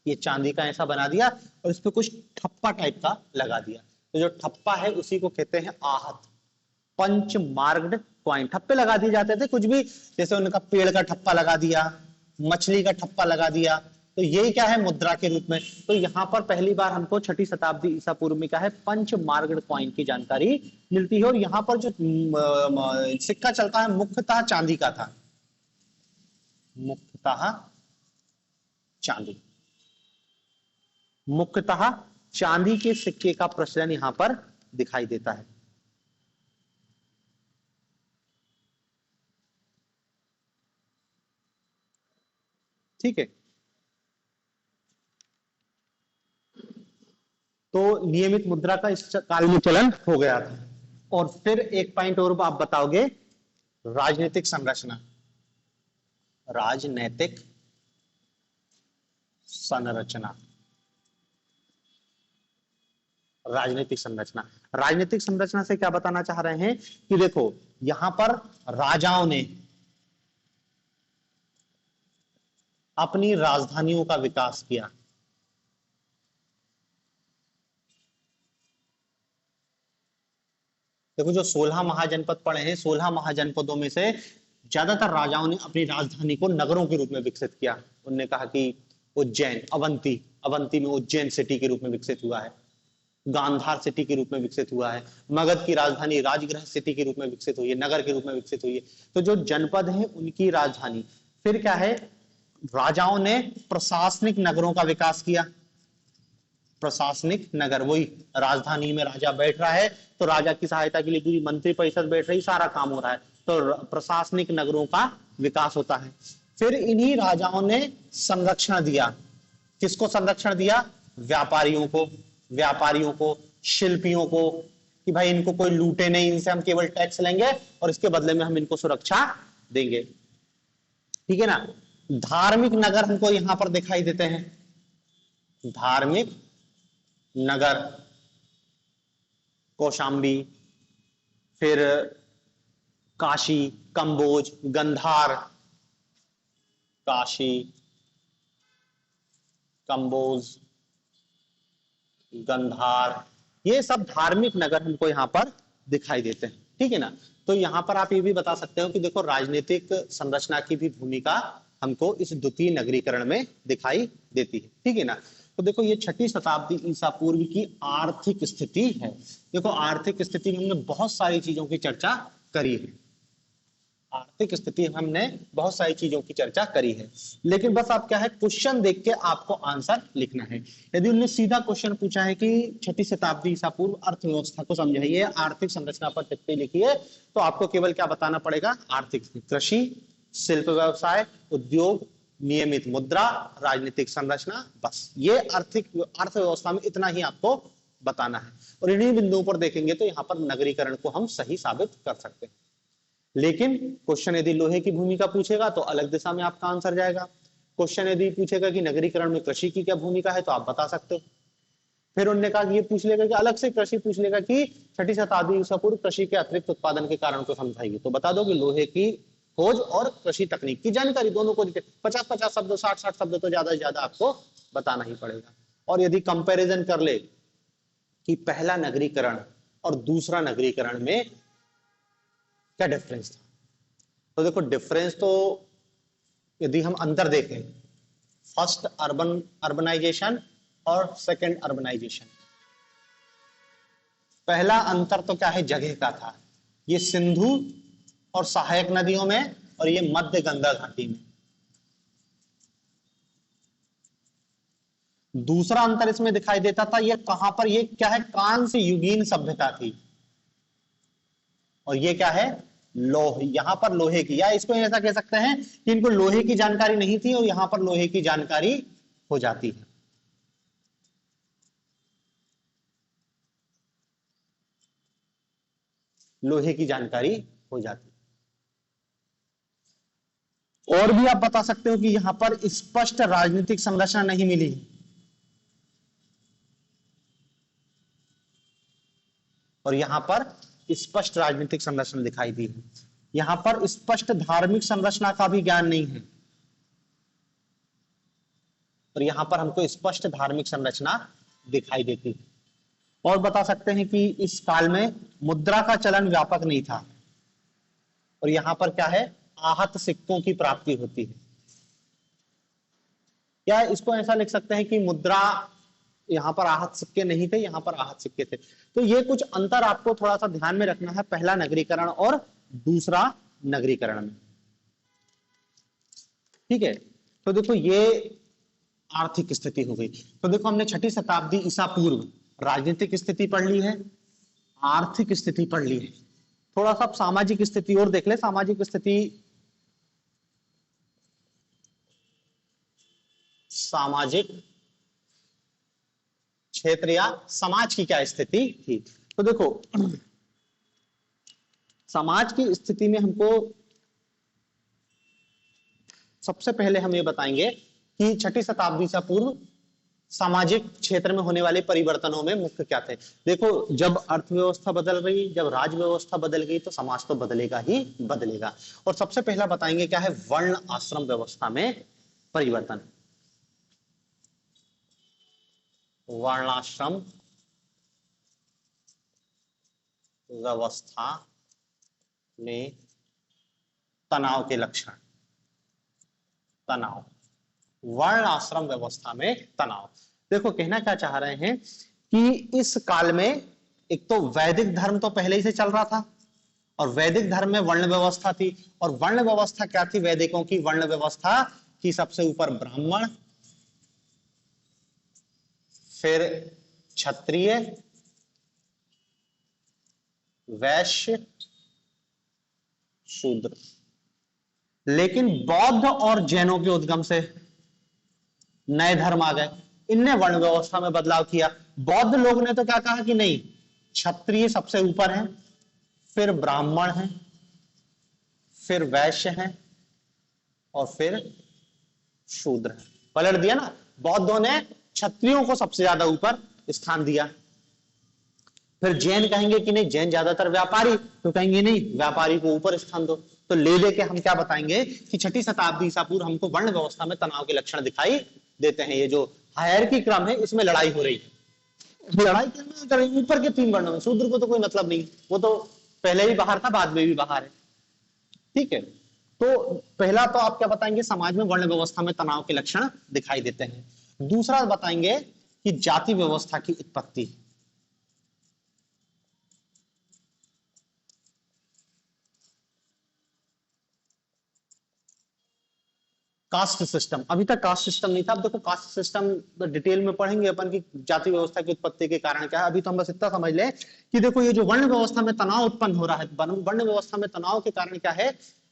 ये चांदी का ऐसा बना दिया और इस पे कुछ ठप्पा टाइप का लगा दिया, तो जो ठप्पा है उसी को कहते हैं आहत। पंच मार्क्ड कॉइन, ठप्पे लगा दिए जाते थे कुछ भी, जैसे उनका पेड़ का ठप्पा लगा दिया, मछली का ठप्पा लगा दिया, तो यही क्या है, मुद्रा के रूप में। तो यहां पर पहली बार हमको छठी शताब्दी ईसा पूर्व में क्या है, पंच मार्क्ड कॉइन की जानकारी मिलती है। और यहां पर जो सिक्का चलता है मुख्यतः चांदी का था, मुख्यतः चांदी, मुख्यतः चांदी के सिक्के का प्रचलन यहां पर दिखाई देता है। ठीक है। तो नियमित मुद्रा का इस काल में चलन हो गया था। और फिर एक पॉइंट और आप बताओगे, राजनीतिक संरचना। राजनीतिक संरचना, राजनीतिक संरचना, राजनीतिक संरचना से क्या बताना चाह रहे हैं कि देखो यहां पर राजाओं ने अपनी राजधानियों का विकास किया। देखो जो 16 महाजनपद पड़े हैं, 16 महाजनपदों में से ज्यादातर राजाओं ने अपनी राजधानी को नगरों के रूप में विकसित किया। उन्होंने कहा कि उज्जैन, अवंती, अवंती में उज्जैन सिटी के रूप में विकसित हुआ है, गांधार सिटी के रूप में विकसित हुआ है, मगध की राजधानी राजगृह सिटी के रूप में विकसित हुई है, नगर के रूप में विकसित हुई है। तो जो जनपद है उनकी राजधानी। फिर क्या है, राजाओं ने प्रशासनिक नगरों का विकास किया। प्रशासनिक नगर, वही राजधानी में राजा बैठ रहा है तो राजा की सहायता के लिए पूरी मंत्री परिषद बैठ रही, सारा काम हो रहा है, तो प्रशासनिक नगरों का विकास होता है। फिर इन्हीं राजाओं ने संरक्षण दिया। किसको संरक्षण दिया? व्यापारियों को, व्यापारियों को, शिल्पियों को, कि भाई इनको कोई लूटे नहीं, इनसे हम केवल टैक्स लेंगे और इसके बदले में हम इनको सुरक्षा देंगे। ठीक है ना। धार्मिक नगर हमको यहां पर दिखाई देते हैं, धार्मिक नगर, कौशाम्बी, फिर काशी, कंबोज, गंधार, काशी, कंबोज, गंधार, ये सब धार्मिक नगर हमको यहां पर दिखाई देते हैं। ठीक है ना। तो यहां पर आप ये भी बता सकते हो कि देखो राजनीतिक संरचना की भी भूमिका हमको इस द्वितीय नगरीकरण में दिखाई देती है। ठीक है ना। तो देखो ये 6ठी शताब्दी ईसा पूर्व की आर्थिक स्थिति है। देखो आर्थिक स्थिति में हमने बहुत सारी चीजों की चर्चा करी है, आर्थिक स्थिति हमने बहुत सारी चीजों की चर्चा करी है, लेकिन बस आप क्या है, क्वेश्चन देख के आपको आंसर लिखना है। यदि उन्होंने सीधा क्वेश्चन पूछा है कि 6ठी शताब्दी ईसा पूर्व अर्थव्यवस्था को समझाइए, आर्थिक संरचना पर टिप्पणी लिखिए, तो आपको केवल क्या बताना पड़ेगा? आर्थिक, कृषि, शिल्प व्यवसाय, उद्योग, नियमित मुद्रा, राजनीतिक संरचना, बस ये आर्थिक अर्थव्यवस्था में इतना ही आपको बताना है। और इन्हीं बिंदुओं पर देखेंगे तो यहां पर नगरीकरण को हम सही साबित कर सकते हैं। लेकिन क्वेश्चन यदि लोहे की भूमिका पूछेगा तो अलग दिशा में आपका आंसर जाएगा। क्वेश्चन यदि पूछेगा कि नगरीकरण में कृषि की क्या भूमिका है तो आप बता सकते हो। फिर उन्होंने कहा कि ये पूछ लेगा कि अलग से कृषि पूछ लेगा कि 6ठी शताब्दी ईसा पूर्व कृषि के अतिरिक्त उत्पादन के कारण को समझाइए, तो बता दो कि लोहे की खोज और कृषि तकनीक की जानकारी दोनों को 50-50 शब्द, 60-60 शब्द तो ज्यादा से ज्यादा आपको बताना ही पड़ेगा। और यदि कंपैरिजन कर ले कि पहला नगरीकरण और दूसरा नगरीकरण में क्या डिफरेंस था, तो देखो डिफरेंस तो यदि हम अंतर देखें, फर्स्ट अर्बनाइजेशन और सेकंड अर्बनाइजेशन, पहला अंतर तो क्या है, जगह का था। ये सिंधु और सहायक नदियों में और ये मध्य गंगा घाटी में। दूसरा अंतर इसमें दिखाई देता था, ये कहां पर, ये क्या है, कांस्य युगीन सभ्यता थी, और ये क्या है, लोहे, यहां पर लोहे की, या इसको ऐसा कह सकते हैं कि इनको लोहे की जानकारी नहीं थी और यहां पर लोहे की जानकारी हो जाती है। लोहे की जानकारी हो जाती है। और भी आप बता सकते हो कि यहां पर स्पष्ट राजनीतिक संरचना नहीं मिली, और यहां पर स्पष्ट राजनीतिक संरचना दिखाई दी है। यहां पर स्पष्ट धार्मिक संरचना का भी ज्ञान नहीं है, और यहां पर हमको स्पष्ट धार्मिक संरचना दिखाई देती है। और बता सकते हैं कि इस काल में मुद्रा का चलन व्यापक नहीं था, और यहां पर क्या है, आहत सिक्कों की प्राप्ति होती है। या इसको ऐसा लिख सकते हैं कि मुद्रा, यहां पर आहत सिक्के नहीं थे, यहां पर आहत सिक्के थे। तो ये कुछ अंतर आपको थोड़ा सा ध्यान में रखना है पहला नगरीकरण और दूसरा नगरीकरण में। ठीक है। तो देखो ये आर्थिक स्थिति हो गई। तो देखो हमने 6ठी शताब्दी ईसा पूर्व राजनीतिक स्थिति पढ़ ली है, आर्थिक स्थिति पढ़ ली है, थोड़ा सा सामाजिक स्थिति और देख ले। सामाजिक स्थिति सामाजिक क्षेत्र या समाज की क्या स्थिति थी। तो देखो समाज की स्थिति में हमको सबसे पहले हम ये बताएंगे कि छठी शताब्दी से पूर्व सामाजिक क्षेत्र में होने वाले परिवर्तनों में मुख्य क्या थे। देखो जब अर्थव्यवस्था बदल रही, जब राज्य व्यवस्था बदल गई तो समाज तो बदलेगा ही बदलेगा। और सबसे पहला बताएंगे क्या है, वर्ण आश्रम व्यवस्था में परिवर्तन। वर्णाश्रम व्यवस्था में तनाव के लक्षण, तनाव, वर्ण आश्रम व्यवस्था में तनाव। देखो कहना क्या चाह रहे हैं कि इस काल में एक तो वैदिक धर्म तो पहले ही से चल रहा था और वैदिक धर्म में वर्ण व्यवस्था थी। और वर्ण व्यवस्था क्या थी वैदिकों की? वर्ण व्यवस्था की सबसे ऊपर ब्राह्मण, फिर क्षत्रिय, वैश्य, शूद्र। लेकिन बौद्ध और जैनों के उद्गम से नए धर्म आ गए, इनने वर्ण व्यवस्था में बदलाव किया। बौद्ध लोग ने तो क्या कहा कि नहीं, क्षत्रिय सबसे ऊपर है, फिर ब्राह्मण है, फिर वैश्य है और फिर शूद्र है। पलट दिया ना, बौद्धों ने क्षत्रियों को सबसे ज्यादा ऊपर स्थान दिया। फिर जैन कहेंगे कि नहीं, जैन ज्यादातर व्यापारी, तो कहेंगे नहीं, व्यापारी को ऊपर स्थान दो। तो ले लेके हम क्या बताएंगे कि छठी शताब्दी ईसा पूर्व हमको वर्ण व्यवस्था में तनाव के लक्षण दिखाई देते हैं। ये जो हायरार्की क्रम है इसमें लड़ाई हो रही है। लड़ाई करना करें ऊपर के 3 वर्णों में, शूद्र को तो कोई मतलब नहीं, वो तो पहले ही बाहर था, बाद में भी बाहर है। ठीक है, तो पहला तो आप क्या बताएंगे, समाज में वर्ण व्यवस्था में तनाव के लक्षण दिखाई देते हैं। दूसरा बताएंगे कि जाति व्यवस्था की उत्पत्ति। कास्ट सिस्टम, अभी तक कास्ट सिस्टम नहीं था, अब देखो कास्ट सिस्टम डिटेल में पढ़ेंगे अपन की जाति व्यवस्था की उत्पत्ति के कारण क्या है। अभी तो हम बस इतना समझ लें कि देखो ये जो वर्ण व्यवस्था में तनाव उत्पन्न हो रहा है, वर्ण व्यवस्था में तनाव के कारण क्या है,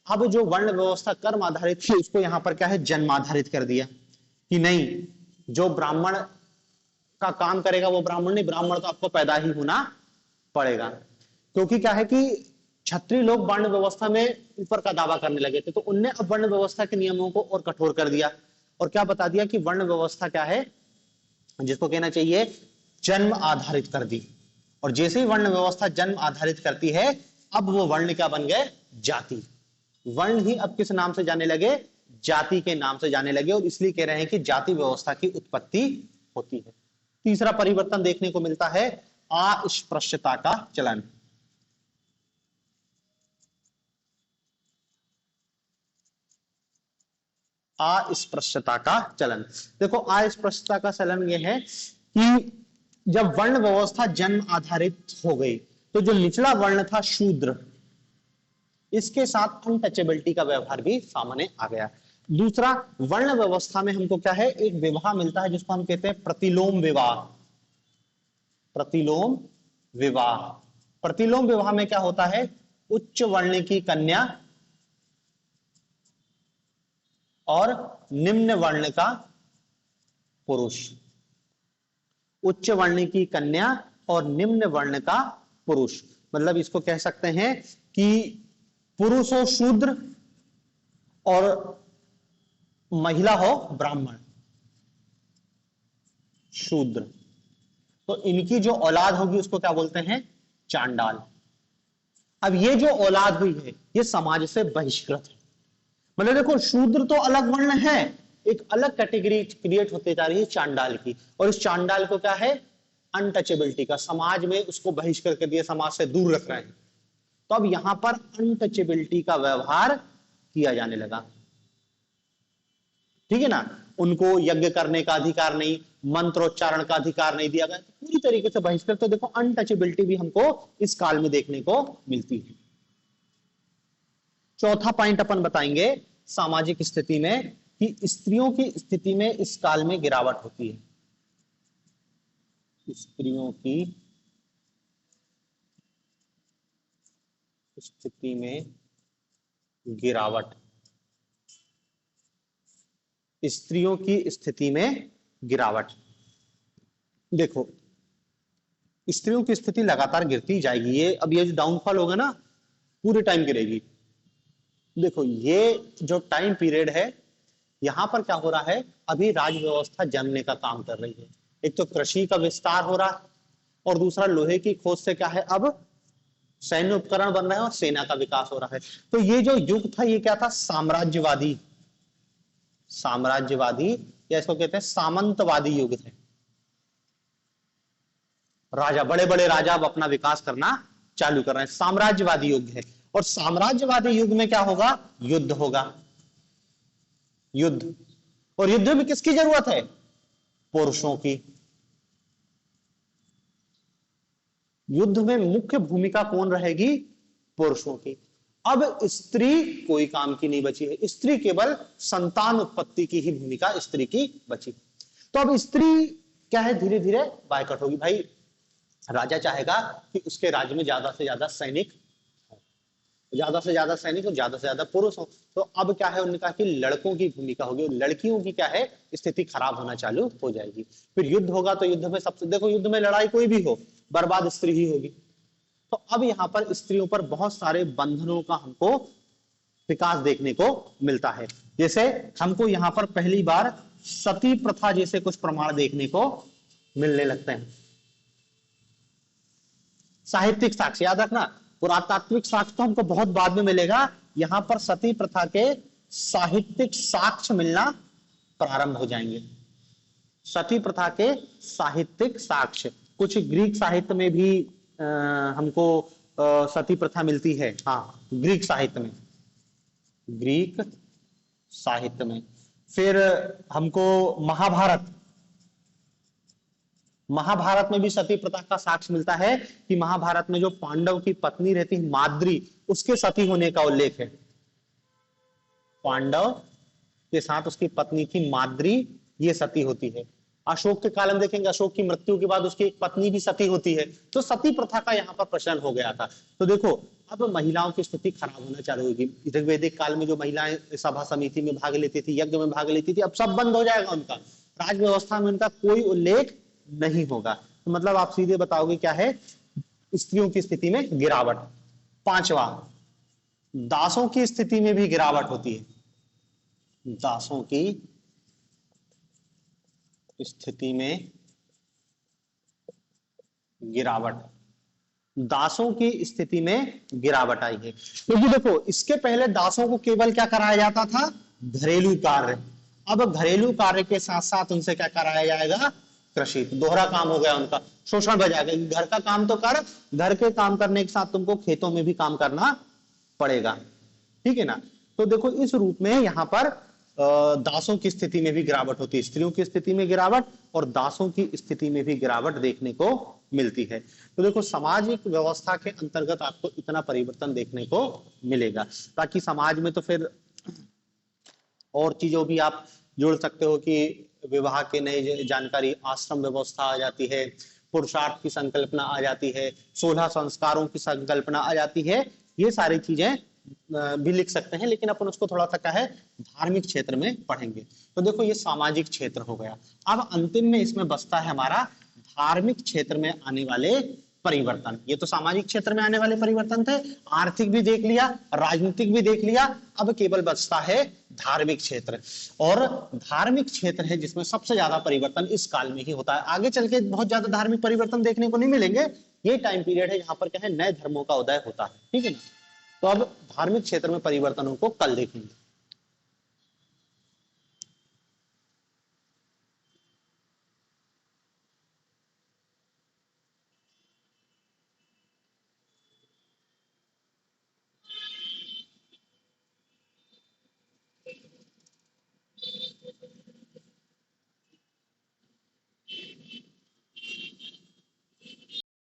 अब जो वर्ण व्यवस्था कर्म आधारित थी उसको यहां पर क्या है, जन्म आधारित कर दिया कि नहीं, जो ब्राह्मण का काम करेगा वो ब्राह्मण नहीं, ब्राह्मण तो आपको पैदा ही होना पड़ेगा। क्योंकि क्या है कि क्षत्रिय लोग वर्ण व्यवस्था में ऊपर का दावा करने लगे थे, तो उनने अब वर्ण व्यवस्था के नियमों को और कठोर कर दिया और क्या बता दिया कि वर्ण व्यवस्था क्या है, जिसको कहना चाहिए जन्म आधारित कर दी। और जैसे ही वर्ण व्यवस्था जन्म आधारित करती है, अब वो वर्ण क्या बन गए, जाति। वर्ण ही अब किस नाम से जाने लगे, जाति के नाम से जाने लगे, और इसलिए कह रहे हैं कि जाति व्यवस्था की उत्पत्ति होती है। तीसरा परिवर्तन देखने को मिलता है अस्पृश्यता का चलन। अस्पृश्यता का चलन, देखो अस्पृश्यता का चलन यह है कि जब वर्ण व्यवस्था जन्म आधारित हो गई तो जो निचला वर्ण था शूद्र, इसके साथ अनटचेबिलिटी का व्यवहार भी सामने आ गया। दूसरा, वर्ण व्यवस्था में हमको क्या है, एक विवाह मिलता है जिसको हम कहते हैं प्रतिलोम विवाह। प्रतिलोम विवाह, प्रतिलोम विवाह में क्या होता है, उच्च वर्ण की कन्या और निम्न वर्ण का पुरुष, उच्च वर्ण की कन्या और निम्न वर्ण का पुरुष, मतलब इसको कह सकते हैं कि पुरुष हो शूद्र और महिला हो ब्राह्मण, शूद्र, तो इनकी जो औलाद होगी उसको क्या बोलते हैं, चांडाल। अब ये जो औलाद हुई है ये समाज से बहिष्कृत है। मतलब देखो शूद्र तो अलग वर्ण है, एक अलग कैटेगरी क्रिएट होते जा रही है चांडाल की, और इस चांडाल को क्या है, अनटचेबिलिटी का, समाज में उसको बहिष्कृत कर दिया, समाज से दूर रख रहे हैं। तो अब यहां पर अनटचेबिलिटी का व्यवहार किया जाने लगा। ठीक है ना, उनको यज्ञ करने का अधिकार नहीं, मंत्रोच्चारण का अधिकार नहीं दिया गया, तो पूरी तरीके से बहिष्कृत। तो देखो अनटचेबिलिटी भी हमको इस काल में देखने को मिलती है। चौथा पॉइंट अपन बताएंगे सामाजिक स्थिति में कि स्त्रियों की स्थिति में इस काल में गिरावट होती है। स्त्रियों की स्थिति में गिरावट, स्त्रियों की स्थिति में गिरावट। देखो स्त्रियों की स्थिति लगातार गिरती जाएगी, ये अब ये जो डाउनफॉल होगा ना पूरे टाइम गिरेगी। देखो ये जो टाइम पीरियड है यहां पर क्या हो रहा है, अभी राज व्यवस्था जमने का काम कर रही है। एक तो कृषि का विस्तार हो रहा है और दूसरा लोहे की खोज से क्या है, अब सैन्य उपकरण बन रहे हैं और सेना का विकास हो रहा है। तो ये जो युग था ये क्या था, साम्राज्यवादी, साम्राज्यवादी या इसको कहते हैं सामंतवादी युग थे। राजा, बड़े बड़े राजा अब अपना विकास करना चालू कर रहे हैं, साम्राज्यवादी युग है। और साम्राज्यवादी युग में क्या होगा, युद्ध होगा, युद्ध। और युद्ध में किसकी जरूरत है, पुरुषों की। युद्ध में मुख्य भूमिका कौन रहेगी, पुरुषों की। अब स्त्री कोई काम की नहीं बची है, स्त्री केवल संतान उत्पत्ति की ही भूमिका स्त्री की बची। तो अब स्त्री क्या है, धीरे धीरे बायकट होगी। भाई राजा चाहेगा कि उसके राज्य में ज्यादा से ज्यादा सैनिक, ज्यादा से ज्यादा सैनिक और ज्यादा से ज्यादा पुरुष हो। तो अब क्या है, उन्होंने कहा कि लड़कों की भूमिका होगी, लड़कियों की क्या है स्थिति खराब होना चालू हो जाएगी। फिर युद्ध होगा तो युद्ध में सबसे, देखो युद्ध में लड़ाई कोई भी हो बर्बाद स्त्री ही होगी। तो अब यहां पर स्त्रियों पर बहुत सारे बंधनों का हमको विकास देखने को मिलता है। जैसे हमको यहां पर पहली बार सती प्रथा जैसे कुछ प्रमाण देखने को मिलने लगते हैं। साहित्यिक साक्ष्य याद रखना, पुरातात्विक साक्ष्य तो हमको बहुत बाद में मिलेगा, यहां पर सती प्रथा के साहित्यिक साक्ष्य मिलना प्रारंभ हो जाएंगे। सती प्रथा के साहित्यिक साक्ष्य, कुछ ग्रीक साहित्य में भी हमको सती प्रथा मिलती है। हाँ, ग्रीक साहित्य में, ग्रीक साहित्य में। फिर हमको महाभारत, महाभारत में भी सती प्रथा का साक्ष्य मिलता है कि महाभारत में जो पांडव की पत्नी रहती है माद्री, उसके सती होने का उल्लेख है। पांडव के साथ उसकी पत्नी थी माद्री, ये सती होती है। अशोक के काल में देखेंगे, अशोक की मृत्यु के बाद उसकी एक पत्नी भी सती होती है। तो सती प्रथा का यहाँ पर प्रचलन हो गया था। तो देखो अब महिलाओं की स्थिति खराब होना चालू होगी। वैदिक काल में जो महिलाएं सभा समिति में भाग लेती थी, यज्ञ में भाग लेती थी, अब सब बंद हो जाएगा उनका, राज व्यवस्था में उनका कोई उल्लेख नहीं होगा। तो मतलब आप सीधे बताओगे क्या है, स्त्रियों की स्थिति में गिरावट। पांचवा, दासों की स्थिति में भी गिरावट होती है। दासों की स्थिति में गिरावट, दासों की स्थिति में गिरावट आई है। क्योंकि देखो इसके पहले दासों को केवल क्या कराया जाता था, घरेलू कार्य। अब घरेलू कार्य के साथ साथ उनसे क्या कराया जाएगा, कृषि। दोहरा काम हो गया उनका, शोषण बढ़ जाएगा। घर का काम तो कर, घर के काम करने के साथ तुमको खेतों में भी काम करना पड़ेगा, ठीक है ना। तो देखो इस रूप में यहाँ पर दासों की स्थिति में भी गिरावट होती है, स्त्रियों की स्थिति में गिरावट और दासों की स्थिति में भी गिरावट देखने को मिलती है। तो देखो सामाजिक व्यवस्था के अंतर्गत आपको इतना परिवर्तन देखने को मिलेगा। ताकि समाज में तो फिर और चीजों भी आप जोड़ सकते हो कि विवाह के नए जानकारी, आश्रम व्यवस्था आ जाती है, पुरुषार्थ की संकल्पना आ जाती है, 16 संस्कारों की संकल्पना आ जाती है। ये सारी चीजें भी लिख सकते हैं, लेकिन अपन उसको थोड़ा सा क्या है धार्मिक क्षेत्र में पढ़ेंगे। तो देखो ये सामाजिक क्षेत्र हो गया। अब अंतिम में इसमें बचता है हमारा धार्मिक क्षेत्र में आने वाले परिवर्तन। ये तो सामाजिक क्षेत्र में आने वाले परिवर्तन थे, आर्थिक भी देख लिया, राजनीतिक भी देख लिया। अब केवल बचता है धार्मिक क्षेत्र, और धार्मिक क्षेत्र है जिसमें सबसे ज्यादा परिवर्तन इस काल में ही होता है। आगे चल के बहुत ज्यादा धार्मिक परिवर्तन देखने को नहीं मिलेंगे। ये टाइम पीरियड है जहां पर क्या है नए धर्मों का उदय होता है, ठीक है ना। तो अब धार्मिक क्षेत्र में परिवर्तनों को कल देखेंगे।